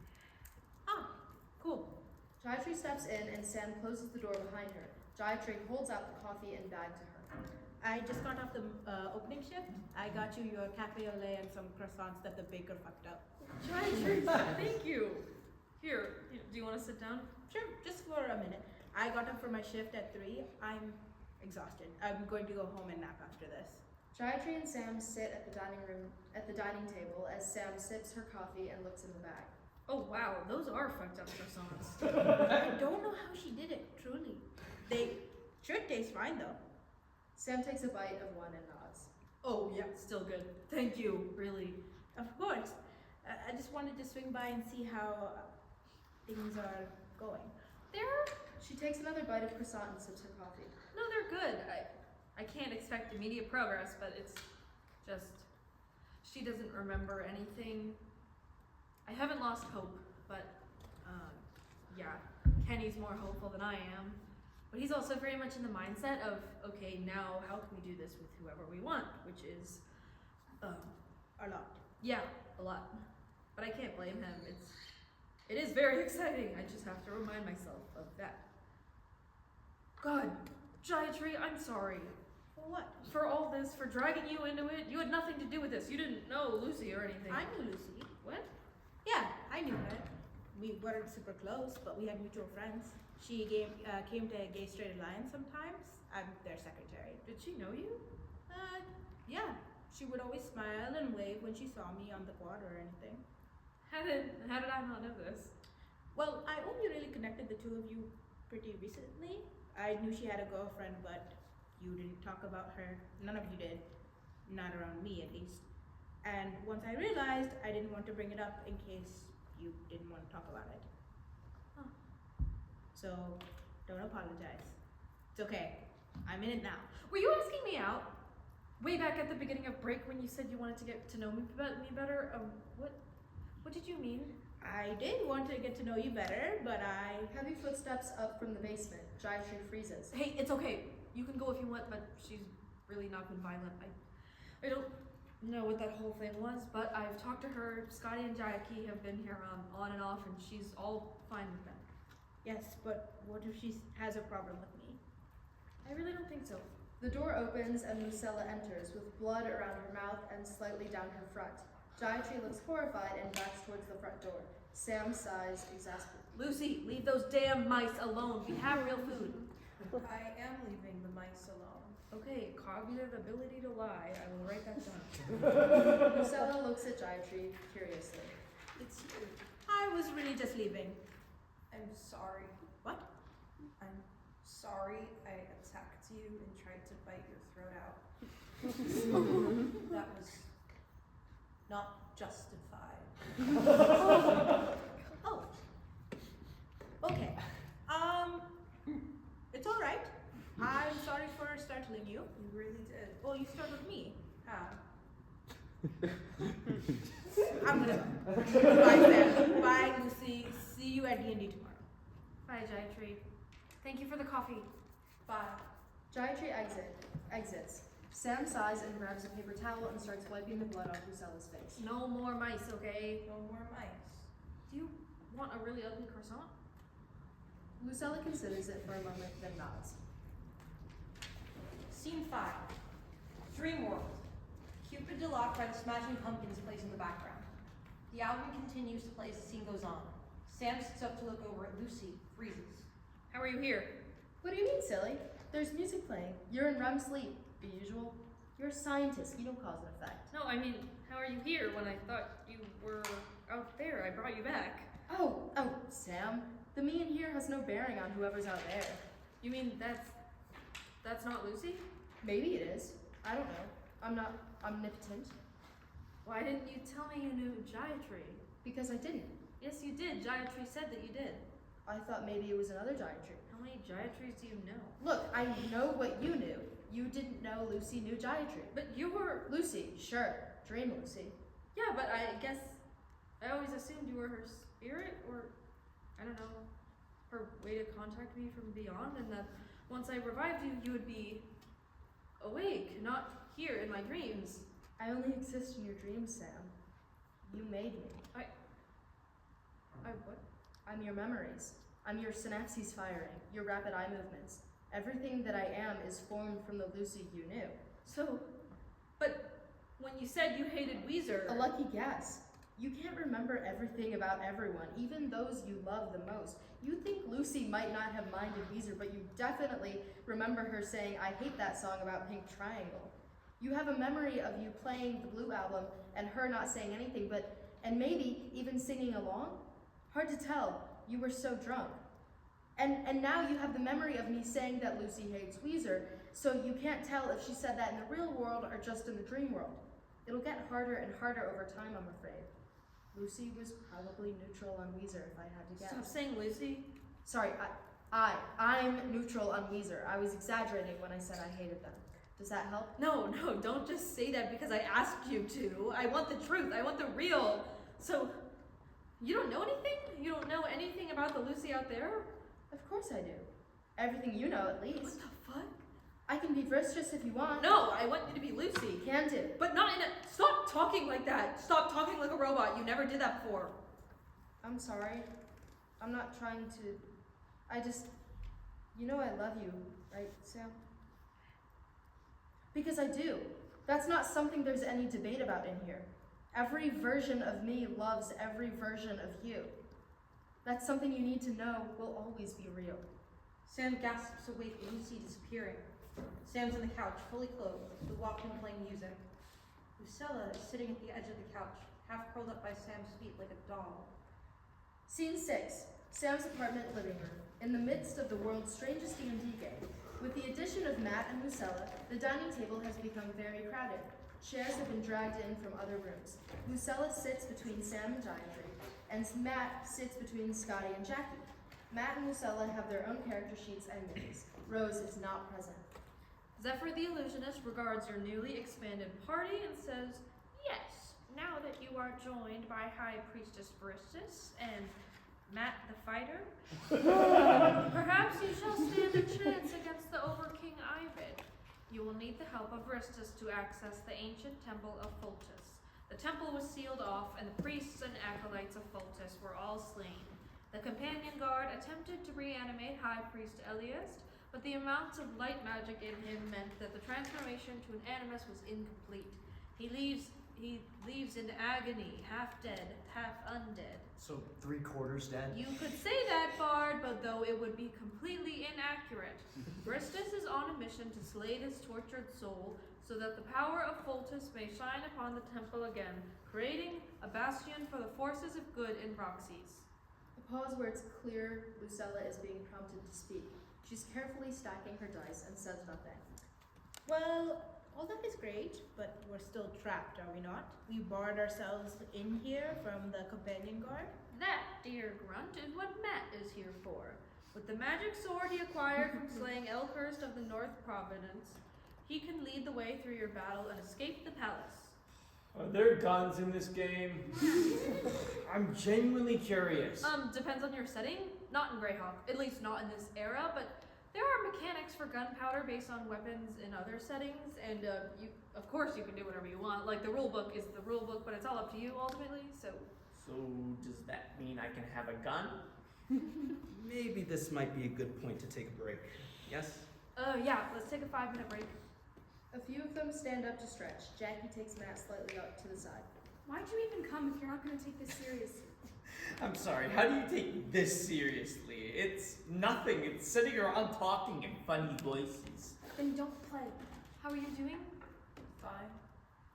Ah, cool. Gayatri steps in and Sam closes the door behind her. Gayatri holds out the coffee and bag to her. I just got off the opening shift. I got you your cafe au lait and some croissants that the baker fucked up. Thank you. Here, do you want to sit down? Sure, just for a minute. I got up for my shift at 3. I'm exhausted. I'm going to go home and nap after this. Gayatri and Sam sit at the dining table as Sam sips her coffee and looks in the bag. Oh wow, those are fucked up croissants. I don't know how she did it, truly. They should taste fine though. Sam takes a bite of one and nods. Oh yeah, still good. Thank you, really. Of course. I just wanted to swing by and see how things are going. She takes another bite of croissant and sips her coffee. No, they're good. I can't expect immediate progress, but it's just, she doesn't remember anything. I haven't lost hope, but yeah, Kenny's more hopeful than I am. But he's also very much in the mindset of, okay, now how can we do this with whoever we want, which is A lot. yeah, a lot. But I can't blame him. It is very exciting. I just have to remind myself of that. God, Gayatri, I'm sorry. For what? For all this, for dragging you into it. You had nothing to do with this. You didn't know Lucy or anything. I knew Lucy. What? Yeah, I knew her. We weren't super close, but we had mutual friends. She came to Gay Straight Alliance sometimes. I'm their secretary. Did she know you? Yeah. She would always smile and wave when she saw me on the quad or anything. How did I not know this? Well, I only really connected the two of you pretty recently. I knew she had a girlfriend, but you didn't talk about her. None of you did. Not around me, at least. And once I realized, I didn't want to bring it up in case you didn't want to talk about it. Huh. So, Don't apologize. It's okay. I'm in it now. Were you asking me out? Way back at the beginning of break when you said you wanted to get to know me better? What did you mean? I did want to get to know you better, but Heavy footsteps up from the basement. Gayatri freezes. Hey, it's okay. You can go if you want, but she's really not been violent. I don't know what that whole thing was, but I've talked to her. Scotty and Gayatri have been here on and off, and she's all fine with that. yes, but what if she has a problem with me? I really don't think so. The door opens and Lucille enters with blood around her mouth and slightly down her front. Gayatri looks horrified and backs towards the front door. Sam sighs exasperated. Lucy, leave those damn mice alone. We have real food. I am leaving the mice alone. Okay, cognitive ability to lie. I will write that down. Lucille looks at Gayatri curiously. It's you. I was really just leaving. I'm sorry. What? I'm sorry I attacked you and tried to bite your throat out. That was not justified. Oh. Okay. It's all right. I'm sorry for startling you. You really did. Oh, you startled me. How? I'm gonna go. Bye, Sam. Bye, Lucy. See you at D&D tomorrow. Bye, Gayatri. Thank you for the coffee. Bye. Gayatri exits. Sam sighs and grabs a paper towel and starts wiping the blood off Lucella's face. No more mice, okay? No more mice. Do you want a really ugly croissant? Lucilla considers it for a moment, then nods. Scene 5. Dream World. Cupid Delocked by the Smashing Pumpkins plays in the background. The album continues to play as the scene goes on. Sam sits up to look over at Lucy, freezes. How are you here? What do you mean, silly? There's music playing. You're in REM sleep. The usual. You're a scientist. You don't cause an effect. No, I mean, how are you here when I thought you were out there? I brought you back. Oh, Sam. The me in here has no bearing on whoever's out there. You mean that's not Lucy? Maybe it is. I don't know. I'm not omnipotent. Why didn't you tell me you knew Gayatri? Because I didn't. Yes, you did. Gayatri said that you did. I thought maybe it was another Gayatri. How many Gayatris do you know? Look, I know what you knew. You didn't know Lucy knew Gayatri. But you were... Lucy, sure. Dream Lucy. Yeah, but I guess I always assumed you were her spirit, or I don't know, her way to contact me from beyond, and that once I revived you, you would be awake, not here in my dreams. I only exist in your dreams, Sam. You made me. I what? I'm your memories. I'm your synapses firing, your rapid eye movements. Everything that I am is formed from the Lucy you knew. So, but when you said you hated Weezer... A lucky guess. You can't remember everything about everyone, even those you love the most. You think Lucy might not have minded Weezer, but you definitely remember her saying, I hate that song about Pink Triangle. You have a memory of you playing the Blue album and her not saying anything, and maybe even singing along? Hard to tell. You were so drunk. And now you have the memory of me saying that Lucy hates Weezer, so you can't tell if she said that in the real world or just in the dream world. It'll get harder and harder over time, I'm afraid. Lucy was probably neutral on Weezer, if I had to guess. Stop saying Lucy. Sorry, I'm neutral on Weezer. I was exaggerating when I said I hated them. Does that help? No, don't just say that because I asked you to. I want the truth. I want the real. So, you don't know anything? You don't know anything about the Lucy out there? Of course I do. Everything you know, at least. What the fuck? I can be vicious if you want. No, I want you to be Lucy. Can do. But not in a... Stop talking like that. Stop talking like a robot. You never did that before. I'm sorry. I'm not trying to... I just... You know I love you, right, Sam? Because I do. That's not something there's any debate about in here. Every version of me loves every version of you. That's something you need to know will always be real. Sam gasps awake at Lucy disappearing. Sam's on the couch, fully clothed, the Walkman playing music. Lucilla is sitting at the edge of the couch, half curled up by Sam's feet like a doll. Scene 6. Sam's apartment living room. In the midst of the world's strangest D&D game. With the addition of Matt and Lucilla, the dining table has become very crowded. Chairs have been dragged in from other rooms. Lucilla sits between Sam and Gayatri, and Matt sits between Scotty and Jackie. Matt and Lucille have their own character sheets and minis. Rose is not present. Zephyr the Illusionist regards your newly expanded party and says, "Yes, now that you are joined by High Priestess Varistus and Matt the Fighter, perhaps you shall stand a chance against the Overking Ivid. You will need the help of Varistus to access the ancient temple of Fultus. The temple was sealed off, and the priests and acolytes of Fultus were all slain. The companion guard attempted to reanimate High Priest Eliast, but the amounts of light magic in him meant that the transformation to an animus was incomplete. He leaves in agony, half dead, half undead." So 3/4 dead? You could say that, Bard, but though it would be completely inaccurate. Varistus is on a mission to slay this tortured soul, so that the power of Fultus may shine upon the temple again, creating a bastion for the forces of good in Roxy's. A pause where it's clear Lucilla is being prompted to speak. She's carefully stacking her dice and says nothing. Well, all that is great, but we're still trapped, are we not? We barred ourselves in here from the companion guard. That, dear Grunt, is what Matt is here for. With the magic sword he acquired from slaying Elkhurst of the North Providence, he can lead the way through your battle and escape the palace. Are there guns in this game? I'm genuinely curious. Depends on your setting. Not in Greyhawk, at least not in this era, but there are mechanics for gunpowder based on weapons in other settings, and of course you can do whatever you want. Like, the rulebook is the rulebook, but it's all up to you ultimately, so... So, does that mean I can have a gun? Maybe this might be a good point to take a break. Yes? Yeah, let's take a 5-minute break. A few of them stand up to stretch. Jackie takes Matt slightly out to the side. Why'd you even come if you're not going to take this seriously? I'm sorry, how do you take this seriously? It's nothing. It's sitting around talking in funny voices. Then don't play. How are you doing? Fine.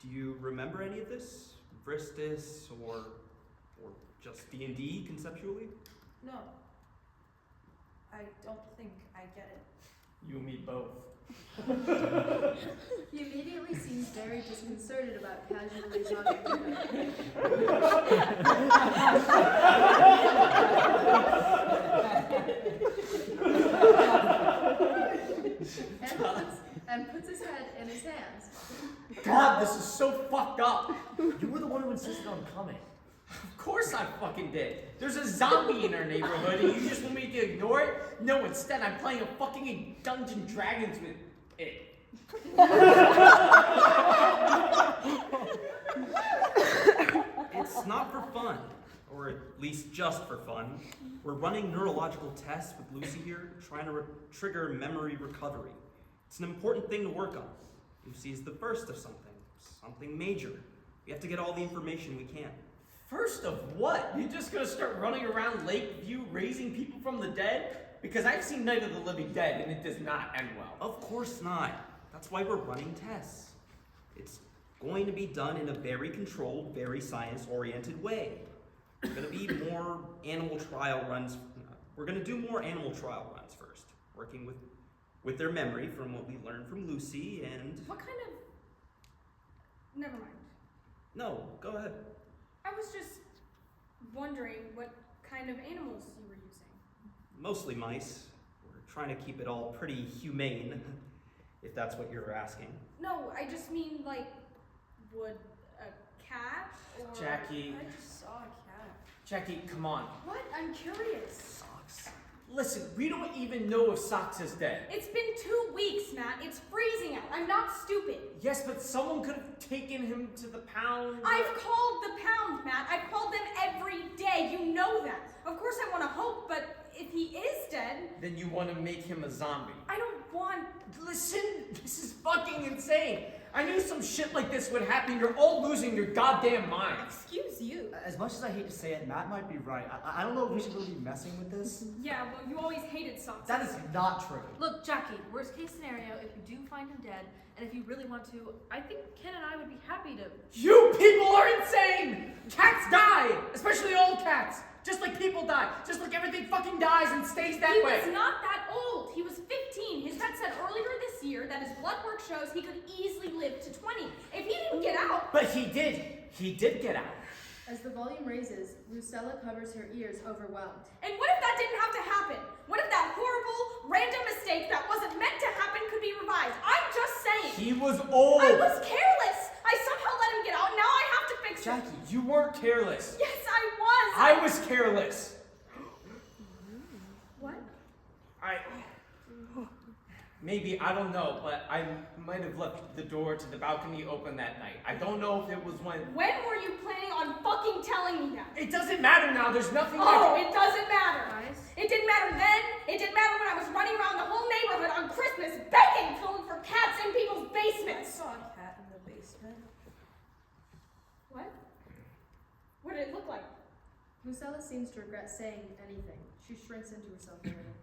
Do you remember any of this? Varistus or just D&D conceptually? No. I don't think I get it. You and me both. He immediately seems very disconcerted about casually talking to her. and puts his head in his hands. God, this is so fucked up. You were the one who insisted on coming. Of course I fucking did. There's a zombie in our neighborhood and you just want me to ignore it? No, instead I'm playing a fucking Dungeons & Dragons with it. It's not for fun, or at least just for fun. We're running neurological tests with Lucy here, trying to trigger memory recovery. It's an important thing to work on. Lucy's the first of something major. We have to get all the information we can. First of what? You're just gonna start running around Lakeview raising people from the dead? Because I've seen Night of the Living Dead and it does not end well. Of course not. That's why we're running tests. It's going to be done in a very controlled, very science-oriented way. We're going to be more animal trial runs. We're going to do more animal trial runs first, working with their memory from what we learned from Lucy and... What kind of... Never mind. No, go ahead. I was just wondering what kind of animals you were using. Mostly mice. We're trying to keep it all pretty humane, if that's what you're asking. No, I just mean, like, would a cat or... Jackie. I just saw a cat. Jackie, come on. What? I'm curious. Socks. Listen, we don't even know if Socks is dead. It's been 2 weeks, Matt. It's freezing out. I'm not stupid. Yes, but someone could have taken him to the pound. I've called the pound, Matt. I've called them every day. You know that. Of course I want to hope, but if he is dead... Then you want to make him a zombie. I don't want... Listen, this is fucking insane. I knew some shit like this would happen. You're all losing your goddamn minds. Excuse you. As much as I hate to say it, Matt might be right. I don't know if we should really be messing with this. Yeah, well, you always hated socks. That is not true. Look, Jackie, worst case scenario, if you do find him dead, and if you really want to, I think Ken and I would be happy to... You people are insane! Cats die! Especially old cats! Just like people die. Just like everything fucking dies and stays that way. He was not that old. He was 15. His vet said earlier this year that his blood work shows he could easily live to 20. If he didn't get out... But he did. He did get out. As the volume raises, Lucilla covers her ears, overwhelmed. And what if that didn't have to happen? What if that horrible, random mistake that wasn't meant to happen could be revised? I'm just saying. He was old! I was careless! I somehow let him get out, now I have to fix it. Jackie, you weren't careless. Yes, I was! I was careless. What? Maybe, I don't know, but I might have left the door to the balcony open that night. I don't know if it was when... When were you planning on fucking telling me that? It doesn't matter now, there's nothing Oh, it doesn't matter! Guys? It didn't matter then, it didn't matter when I was running around the whole neighborhood on Christmas begging to look for cats in people's I basements! saw a cat in the basement. What? What did it look like? Lucilla seems to regret saying anything. She shrinks into herself a little.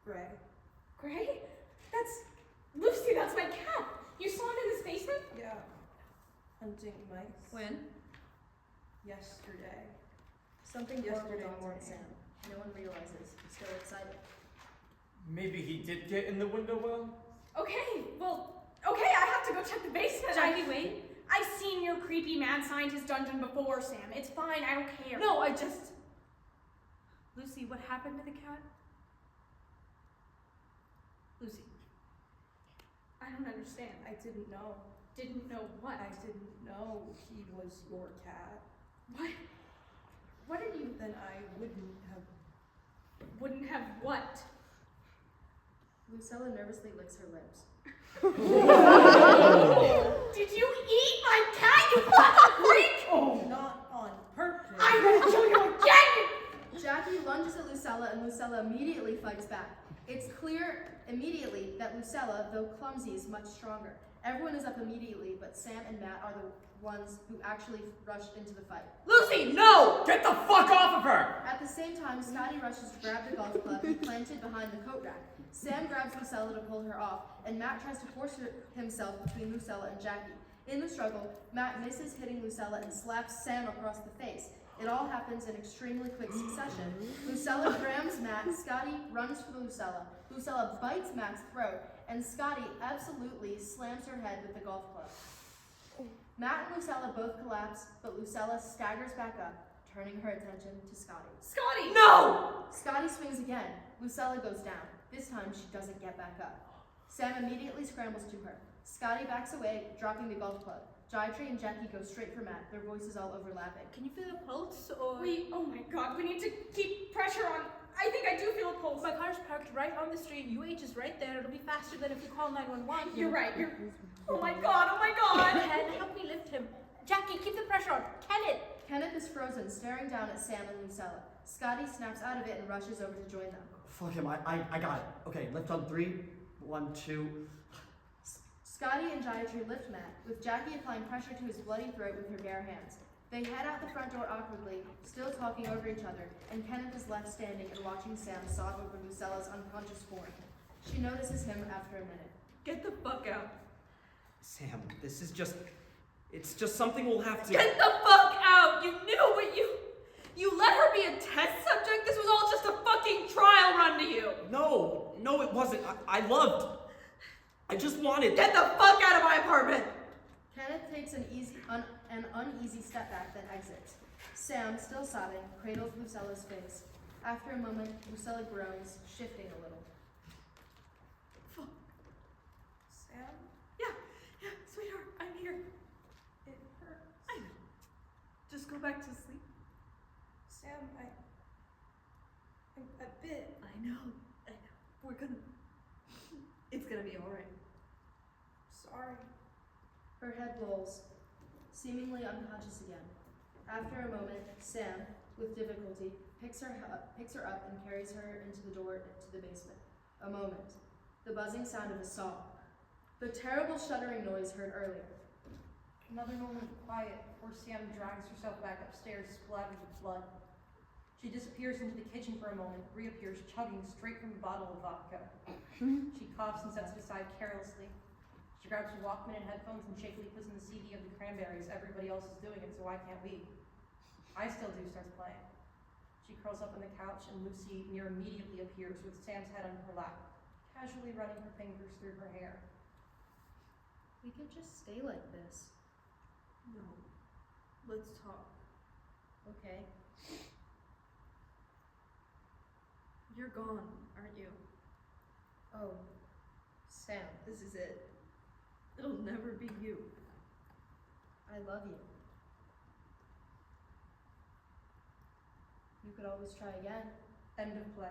Gray. Gray? That's... Lucy, that's my cat! You saw him in this basement? Yeah. Hunting mice. When? Yesterday. Something horrible Yesterday dawned on morning. Sam. No one realizes. He's still excited. Maybe he did get in the window well? Okay, I have to go check the basement. Jackie, wait. I've seen your creepy mad scientist dungeon before, Sam. It's fine, I don't care. No, I just... Lucy, what happened to the cat? Lucy. I don't understand. I didn't know. Didn't know what? I didn't know he was your cat. What? What did you... Then I wouldn't have. Wouldn't have what? Lucilla nervously licks her lips. Did you eat my cat, you fucking freak? Oh, not on purpose. I will kill you again! Jackie lunges at Lucilla and Lucilla immediately fights back. It's clear immediately that Lucilla, though clumsy, is much stronger. Everyone is up immediately, but Sam and Matt are the ones who actually rush into the fight. Lucy, no! Get the fuck off of her! At the same time, Scotty rushes to grab the golf club he planted behind the coat rack. Sam grabs Lucilla to pull her off, and Matt tries to force himself between Lucilla and Jackie. In the struggle, Matt misses hitting Lucilla and slaps Sam across the face. It all happens in extremely quick succession. Lucilla grabs Matt, Scotty runs for Lucilla. Lucilla bites Matt's throat, and Scotty absolutely slams her head with the golf club. Matt and Lucilla both collapse, but Lucilla staggers back up, turning her attention to Scotty. Scotty! No! Scotty swings again. Lucilla goes down. This time she doesn't get back up. Sam immediately scrambles to her. Scotty backs away, dropping the golf club. Gayatri and Jackie go straight for Matt, their voices all overlapping. Can you feel a pulse or? Oh my god, we need to keep pressure on. I think I do feel a pulse. My car's parked right on the street. UH is right there. It'll be faster than if you call 911. You're right, oh my god, oh my god! Ken, help me lift him. Jackie, keep the pressure on. Kenneth is frozen, staring down at Sam and Lucilla. Scotty snaps out of it and rushes over to join them. Fuck him, I got it. Okay, lift on 3. 1, 2. Scotty and Gayatri lift Matt, with Jackie applying pressure to his bloody throat with her bare hands. They head out the front door awkwardly, still talking over each other, and Kenneth is left standing and watching Sam sob over Lucilla's unconscious form. She notices him after a minute. Get the fuck out. Sam, this is just... It's just something we'll have to... Get the fuck out! You knew what you let her be a test subject? This was all just a fucking trial run to you! No, it wasn't. I just wanted... Get the fuck out of my apartment! Kenneth takes an uneasy step back, then exits. Sam, still sobbing, cradles Lucilla's face. After a moment, Lucilla groans, shifting a little. Fuck. Sam? Yeah, sweetheart, I'm here. It hurts. I know. Just go back to sleep. Sam, I'm a bit. I know. It's gonna be alright. Sorry. Her head lolls, seemingly unconscious again. After a moment, Sam, with difficulty, picks her up and carries her into the door to the basement. A moment. The buzzing sound of a saw. The terrible shuddering noise heard earlier. Another moment of quiet before Sam drags herself back upstairs, splattered with blood. She disappears into the kitchen for a moment, reappears chugging straight from a bottle of vodka. She coughs and sets it aside carelessly. She grabs her Walkman and headphones and shakily puts in the CD of the Cranberries. Everybody else is doing it, so why can't we? I Still Do starts playing. She curls up on the couch and Lucy near immediately appears with Sam's head on her lap, casually running her fingers through her hair. We could just stay like this. No. Let's talk. Okay. You're gone, aren't you? Oh, Sam, this is it. It'll never be you. I love you. You could always try again. End of play.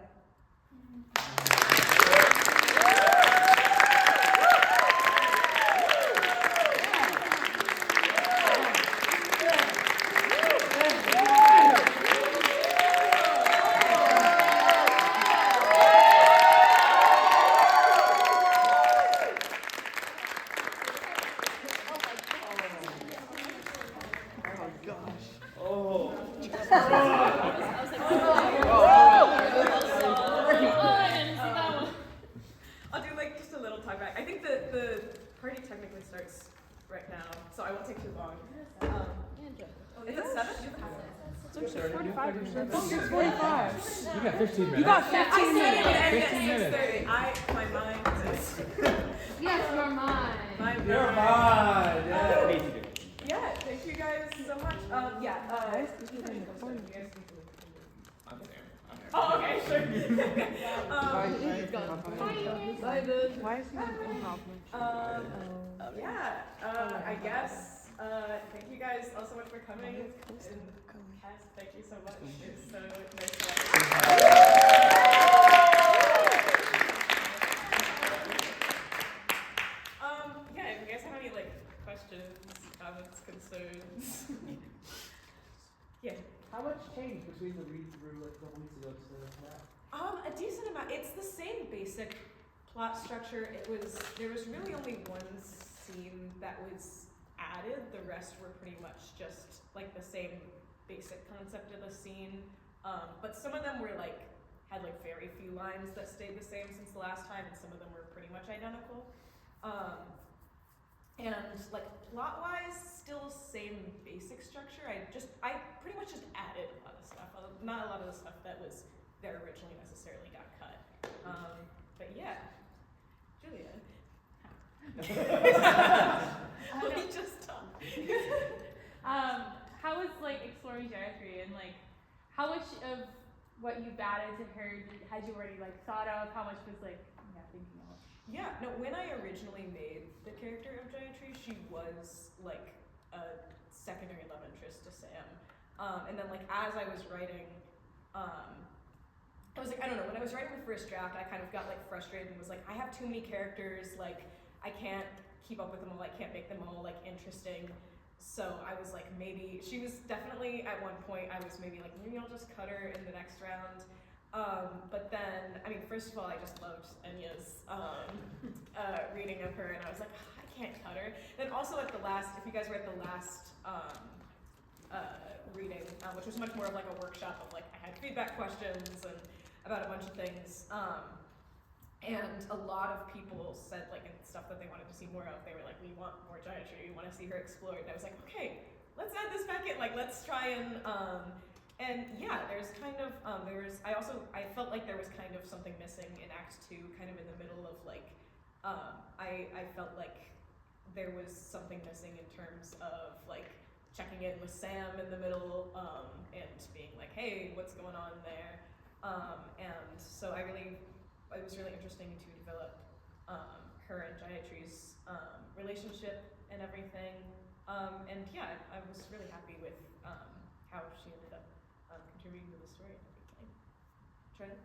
I'll do like just a little talk back. I think the party technically starts right now, so I won't take too long. Is it 7? It's 45 or 7. 6:45. You got 15 minutes. You got 15 I said minutes. it would end 15 minutes. at 6:30. My mind is. Yes, you're mine. My mind. You're mine. Yeah. Yeah, thank you guys so much. Oh, okay, sure. Why is he I guess. Thank you guys all so much for coming. And Cass, thank you so much. It's so nice to have you. If you guys have any like questions, comments, concerns. Yeah. How much changed between the read-through like a couple weeks ago to now? A decent amount. It's the same basic plot structure. There was really only one scene that was added. The rest were pretty much just like the same basic concept of the scene. But some of them were had very few lines that stayed the same since the last time, and some of them were pretty much identical. And plot-wise, still same basic structure. I pretty much just added a lot of stuff. Not a lot of the stuff that was there originally necessarily got cut. But yeah, Julia. We just talked. How was exploring Gayatri, and how much of what you've added to her had you already thought of? How much was thinking of? Yeah, no, when I originally made the character of Gayatri, she was a secondary love interest to Sam. And then as I was writing, I was I don't know, when I was writing the first draft, I kind of got frustrated and was I have too many characters, I can't keep up with them all, I can't make them all interesting. So I was maybe, she was definitely at one point, I was maybe maybe I'll just cut her in the next round. But then, first of all, I just loved Enya's reading of her, and I was I can't cut her. Then also at the last, if you guys were at the last reading, which was much more of a workshop of I had feedback questions and about a bunch of things, and a lot of people said stuff that they wanted to see more of. They were we want more Gayatri, we want to see her explored. And I was okay, let's add this back in. Let's try and yeah, there's kind of I felt there was kind of something missing in Act 2, kind of in the middle of I felt there was something missing in terms of checking in with Sam in the middle, and being hey, what's going on there? And so it was really interesting to develop her and Gayatri's relationship and everything. And yeah, I was really happy with how she ended up contributing to the story and everything. Charlie?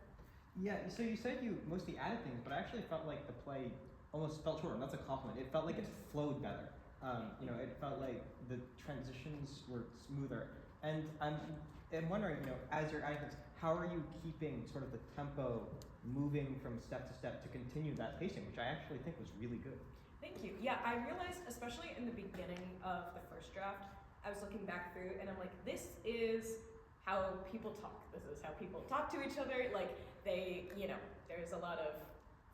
Yeah, so you said you mostly added things, but I actually felt the play almost felt short, and that's a compliment. It felt it flowed better. It felt the transitions were smoother. And I'm wondering, as you're adding things, how are you keeping sort of the tempo moving from step to step to continue that pacing, which I actually think was really good. Thank you. Yeah, I realized, especially in the beginning of the first draft, I was looking back through and I'm this is how people talk. This is how people talk to each other. There's a lot of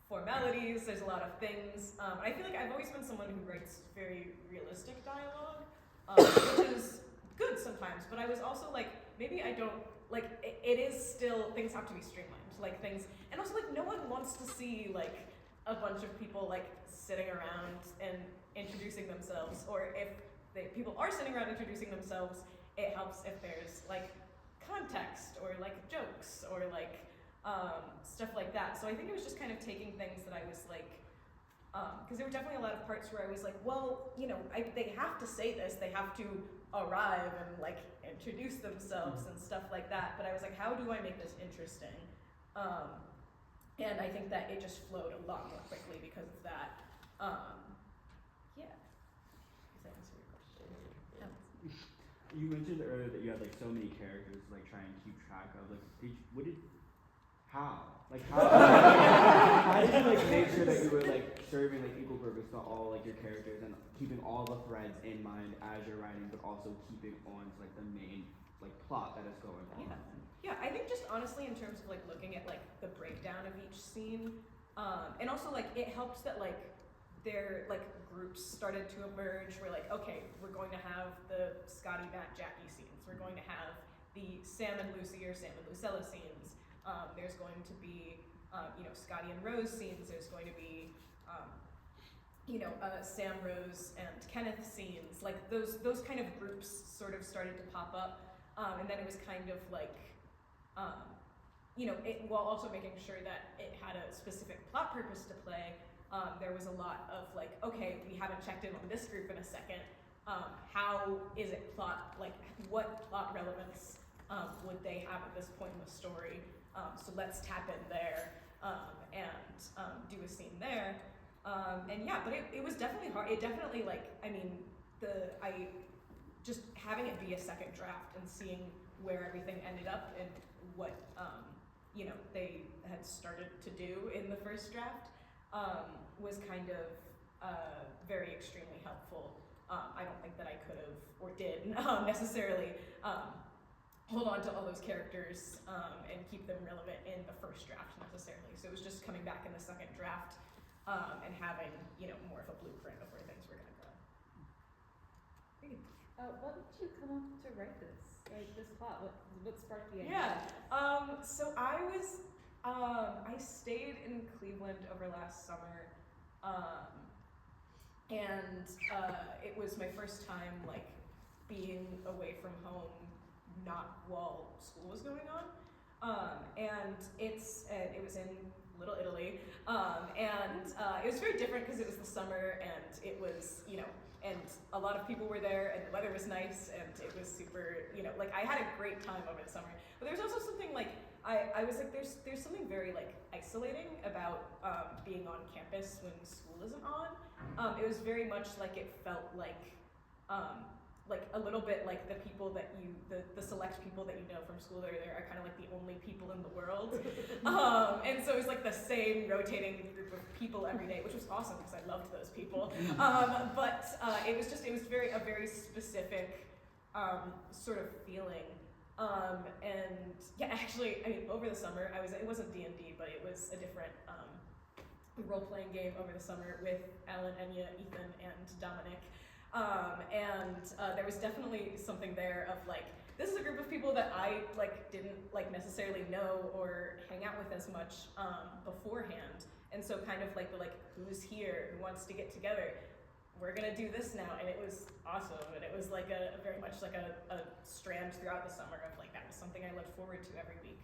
formalities, there's a lot of things. I feel I've always been someone who writes very realistic dialogue, which is good sometimes, but I was also maybe I don't, it is still, things have to be streamlined, things, and also no one wants to see a bunch of people sitting around and introducing themselves, or if people are sitting around introducing themselves, it helps if there's like context or like jokes or like stuff like that. So I think it was just kind of taking things that I was like, because there were definitely a lot of parts where I was like, well, you know, they have to say this, they have to arrive and like introduce themselves and stuff like that. But I was like, how do I make this interesting? And I think that it just flowed a lot more quickly because of that. Yeah. Does that answer your question? You mentioned earlier that you had like so many characters to like try and keep track of. Like, how? Like how? How did you like make sure that you were like serving like equal purpose to all like your characters and keeping all the threads in mind as you're writing, but also keeping on to like the main like plot that is going on? Yeah, I think just honestly in terms of like looking at like the breakdown of each scene, and also like it helped that like their like groups started to emerge. We're like, okay, we're going to have the Scotty, Matt, Jackie scenes. We're going to have the Sam and Lucy or Sam and Lucilla scenes. There's going to be, you know, Scotty and Rose scenes. There's going to be, you know, Sam, Rose, and Kenneth scenes. Like those kind of groups sort of started to pop up, and then it was kind of like, you know, while also making sure that it had a specific plot purpose to play. There was a lot of like, okay, we haven't checked in on this group in a second. How is it plot, like what plot relevance would they have at this point in the story? So let's tap in there and do a scene there. And yeah, but it was definitely hard. It definitely like, I mean, just having it be a second draft and seeing where everything ended up and what, you know, they had started to do in the first draft was kind of very extremely helpful. I don't think that I could have or did necessarily hold on to all those characters and keep them relevant in the first draft necessarily. So it was just coming back in the second draft and having, you know, more of a blueprint of where things were going to go. What did you come up to write this? Like this plot? What sparked the idea? Yeah. So I was I stayed in Cleveland over last summer, and it was my first time like being away from home, not while school was going on, and it was in Little Italy, and it was very different because it was the summer and it was, you know, and a lot of people were there and the weather was nice and it was super, you know, like I had a great time over the summer. But there's also something like, I was like, there's something very like isolating about being on campus when school isn't on. It was very much like it felt like a little bit like the people that the select people that you know from school that are there are kind of like the only people in the world. And so it was like the same rotating group of people every day, which was awesome because I loved those people. But it was a very specific sort of feeling. And yeah, actually, I mean, over the summer, it wasn't D&D, but it was a different role-playing game over the summer with Alain, Enya, Ethan, and Dominic. And there was definitely something there of like, this is a group of people that I like didn't like necessarily know or hang out with as much beforehand. And so kind of like who's here, who wants to get together? We're gonna do this now, and it was awesome. And it was like a very much like a strand throughout the summer of like that was something I looked forward to every week.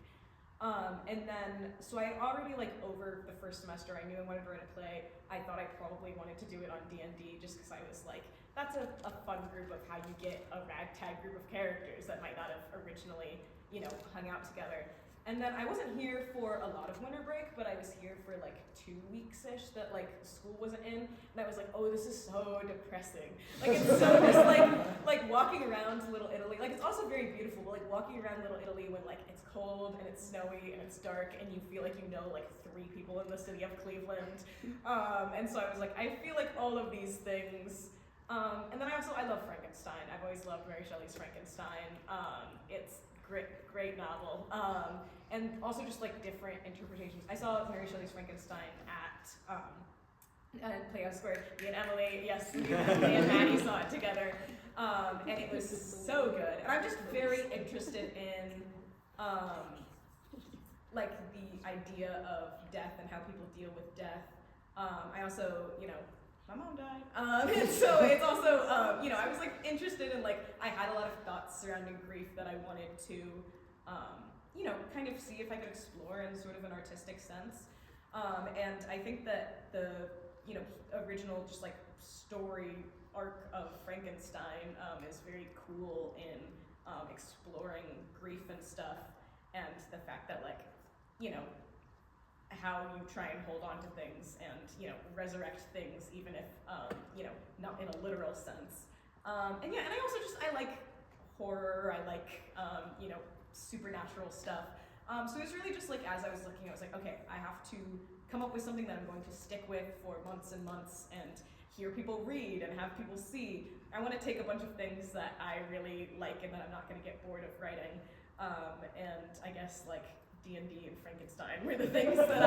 And then, so I already like over the first semester, I knew I wanted to write a play. I thought I probably wanted to do it on D&D just because I was like, that's a fun group of how you get a ragtag group of characters that might not have originally, you know, hung out together. And then I wasn't here for a lot of winter break, but I was here for like 2 weeks-ish that like school wasn't in. And I was like, oh, this is so depressing. Like it's so just like walking around Little Italy. Like it's also very beautiful, but like walking around Little Italy when like it's cold and it's snowy and it's dark and you feel like you know like 3 people in the city of Cleveland. And so I was like, I feel like all of these things. And then I love Frankenstein. I've always loved Mary Shelley's Frankenstein. It's great novel. And also just like different interpretations. I saw Mary Shelley's Frankenstein at Playhouse Square. Me and Emily, yes, me and Maddie saw it together. And it was so good. And I'm just very interested in like the idea of death and how people deal with death. I also, you know, my mom died. And so it's also, I was like interested in like, I had a lot of thoughts surrounding grief that I wanted to, kind of see if I could explore in sort of an artistic sense. And I think that the, original just like story arc of Frankenstein is very cool in exploring grief and stuff, and the fact that like, how you try and hold on to things and, resurrect things even if, not in a literal sense. And I like horror, I like, supernatural stuff. So it was really just like, as I was looking, I was like, okay, I have to come up with something that I'm going to stick with for months and months and hear people read and have people see. I want to take a bunch of things that I really like and that I'm not going to get bored of writing. And I guess like D&D and Frankenstein were the things that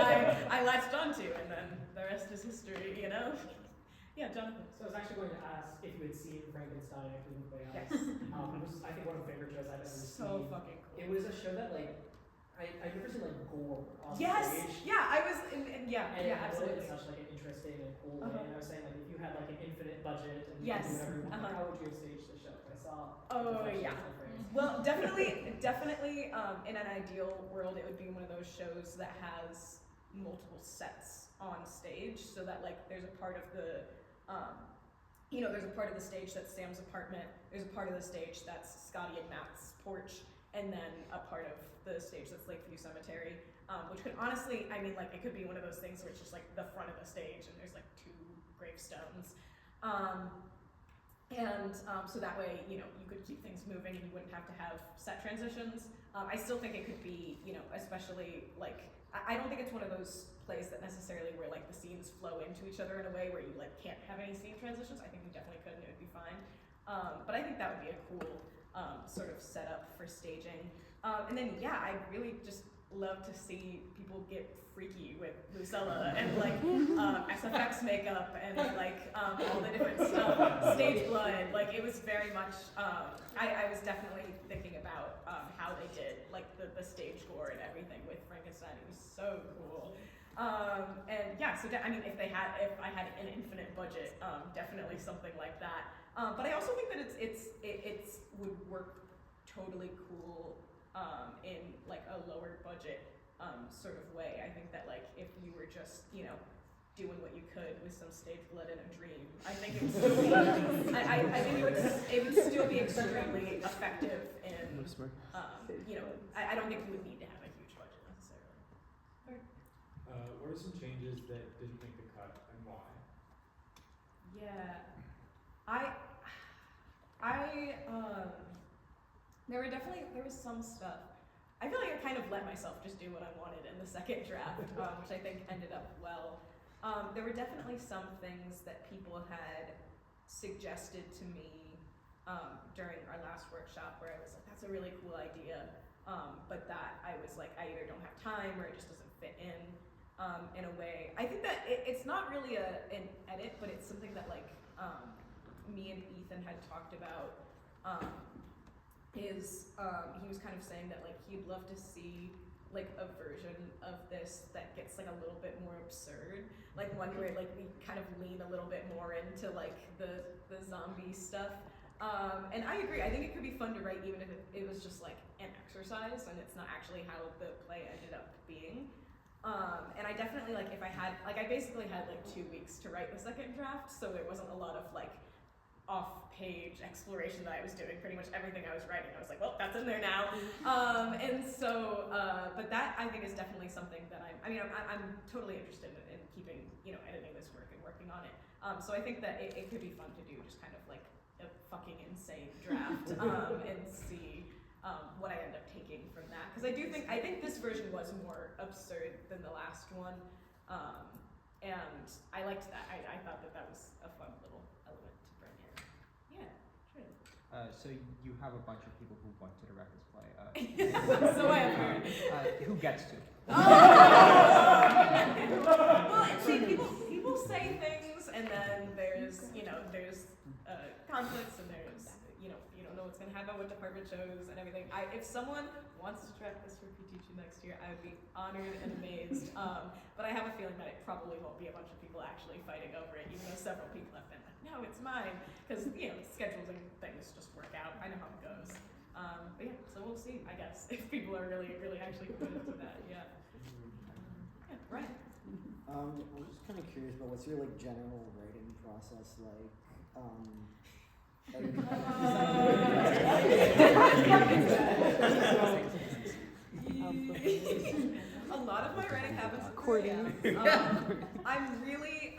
I latched onto, and then the rest is history, Yeah, Jonathan. So I was actually going to ask if you had seen Frankenstein. I couldn't be honest. Yes. It was, I think, one of my favorite shows I've ever seen. So fucking cool. It was a show that like I've never seen like gore on Yes. stage. Yeah, I was. Yeah. And Yeah. it did Absolutely. it in such like an interesting and cool way. And I was saying like if you had like an infinite budget and you Yes. could do whatever you want, Uh-huh. how would you have staged the show? I saw. Oh the yeah. phrase. Well, definitely. In an ideal world, it would be one of those shows that has multiple sets on stage, so that like there's a part of the, there's a part of the stage that's Sam's apartment. There's a part of the stage that's Scotty and Matt's porch, and then a part of the stage that's Lakeview Cemetery, which could honestly, it could be one of those things where it's just like the front of the stage and there's like 2 gravestones. So that way, you could keep things moving and you wouldn't have to have set transitions. I still think it could be, especially like, I don't think it's one of those plays that necessarily where like the scenes flow into each other in a way where you like can't have any scene transitions. I think we definitely could and it would be fine. But I think that would be a cool sort of setup for staging. And then, yeah, I really just love to see people get freaky with Lucilla and like SFX makeup and like all the different stuff, stage blood. Like it was very much. I was definitely thinking about how they did like the stage gore and everything with Frankenstein. It was so cool. And yeah, so if I had an infinite budget, definitely something like that. But I also think that it would work totally cool in like a lower budget sort of way. I think that like if you were just doing what you could with some stage blood and a dream, I think it would still be. I think it would still be extremely effective in. I don't think you would need to have a huge budget necessarily. What are some changes that didn't make the cut and why? Yeah, there was some stuff. I feel like I kind of let myself just do what I wanted in the second draft, which I think ended up well. There were definitely some things that people had suggested to me during our last workshop where I was like, that's a really cool idea, but that I was like, I either don't have time or it just doesn't fit in a way. I think that it's not really an edit, but it's something that like me and Ethan had talked about. He was kind of saying that like he'd love to see like a version of this that gets like a little bit more absurd, like one where like we kind of lean a little bit more into like the zombie stuff. And I agree. I think it could be fun to write even if it was just like an exercise and it's not actually how the play ended up being. And I definitely like if I basically had like 2 weeks to write the second draft, so there wasn't a lot of like off-page exploration that I was doing. Pretty much everything I was writing, I was like, well, that's in there now. And so, but that I think is definitely something that I'm totally interested in keeping, editing this work and working on it. So I think that it could be fun to do just kind of like a fucking insane draft and see what I end up taking from that. Because I think this version was more absurd than the last one. And I liked that. I thought that was a fun little element to bring in. Yeah, true. So you have a bunch of people who wanted to write this play. So I have heard. Who gets to? Well, see, people say things, and then there's conflicts, and there's you don't know what's gonna happen with department shows and everything. If someone wants to direct this for PTG next year, I would be honored and amazed. But I have a feeling that it probably won't be a bunch of people actually fighting over it, even though several people wrong, it's mine. Because, schedules and things just work out. I know how it goes. But yeah, so we'll see, I guess, if people are really, really actually committed to that, yeah. Right. I'm just kind of curious about what's your like general writing process like? A lot of my writing happens at 3 a.m. I'm really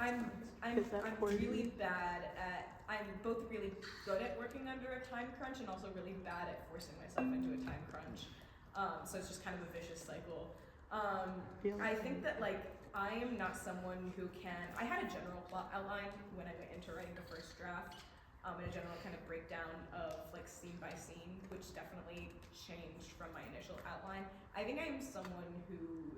bad at. I'm both really good at working under a time crunch and also really bad at forcing myself into a time crunch. So it's just kind of a vicious cycle. I think that I am not someone who can. I had a general plot outline when I went into writing the first draft, and a general kind of breakdown of scene by scene, which definitely changed from my initial outline. I think I am someone who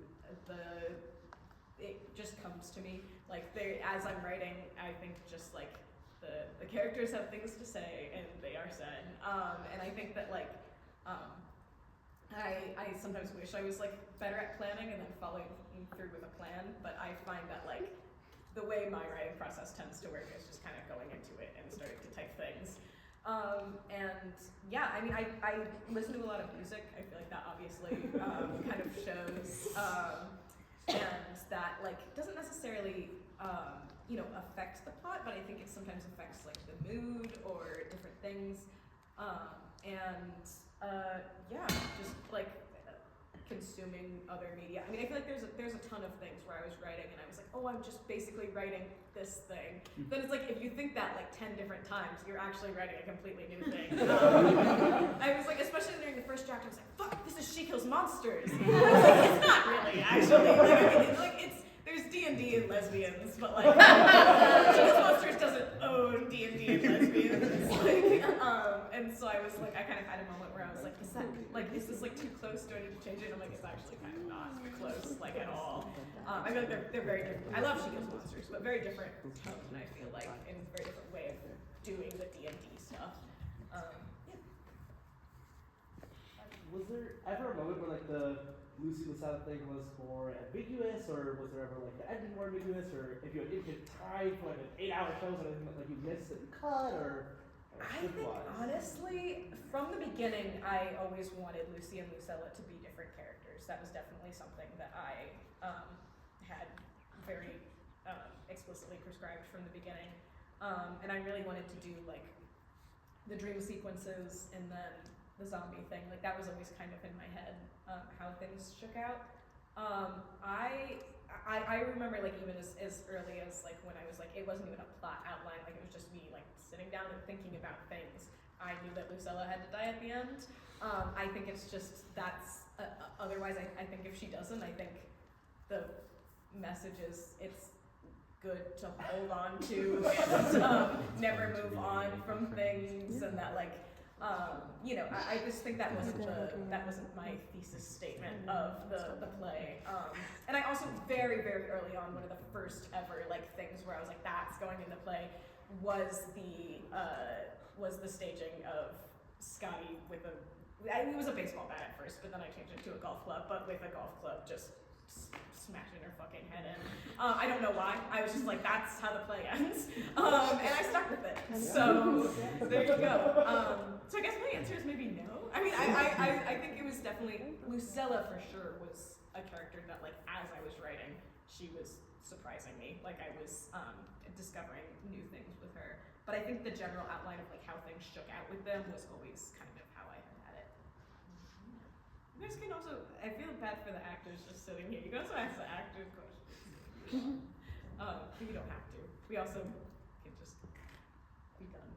it just comes to me as I'm writing. I think just the characters have things to say and they are said, and I think that I sometimes wish I was better at planning and then following through with a plan, but I find that the way my writing process tends to work is just kind of going into it and starting to type things. And yeah, I mean, I listen to a lot of music. I feel like that obviously kind of shows, and that doesn't necessarily affect the plot, but I think it sometimes affects the mood or different things. Yeah, just consuming other media. I mean, I feel like there's a ton of things where I was writing and I was like, oh, I'm just basically writing this thing. Then it's if you think that 10 different times, you're actually writing a completely new thing. I was especially during the first draft, I was like, fuck, this is She Kills Monsters. I was it's not really, actually. There's D&D and lesbians, but She Kills Monsters doesn't own D&D and lesbians. And so I was I kind of had a moment where I was is this too close? Do I need to change it? And I'm it's actually kind of not close, at all. I feel they're very different. I love She Kills Monsters, but very different tone, I feel and a very different way of doing the D&D stuff. Yeah. Was there ever a moment where the Lucy Lucille thing was more ambiguous, or was there ever the ending more ambiguous, or if you had infinite time for an 8-hour show, was there anything that you missed that you cut, or I think honestly, from the beginning, I always wanted Lucy and Lucilla to be different characters. That was definitely something that I had very explicitly prescribed from the beginning, and I really wanted to do the dream sequences and then the zombie thing. That was always kind of in my head how things shook out. I remember even as early as when I was it wasn't even a plot outline, it was just me sitting down and thinking about things. I knew that Lucilla had to die at the end. I think it's just otherwise I think if she doesn't, I think the message is it's good to hold on to and never move on from things, and that I just think that wasn't my thesis statement of the play. And I also very, very early on, one of the first ever things where I was that's going in the play was the staging of Scotty with it was a baseball bat at first, but then I changed it to a golf club, but with a golf club just smashing her fucking head in. I don't know why. I was just that's how the play ends. And I stuck with it. So there you go. So I guess my answer is maybe no. I mean, I think it was definitely, Lucilla for sure was a character that as I was writing, she was surprising me. I was discovering new things with her. But I think the general outline of how things shook out with them was always kind of how I had it. You guys can also, I feel bad for the actors just sitting here. You can also ask the actors questions. But you don't have to. We also can just be done.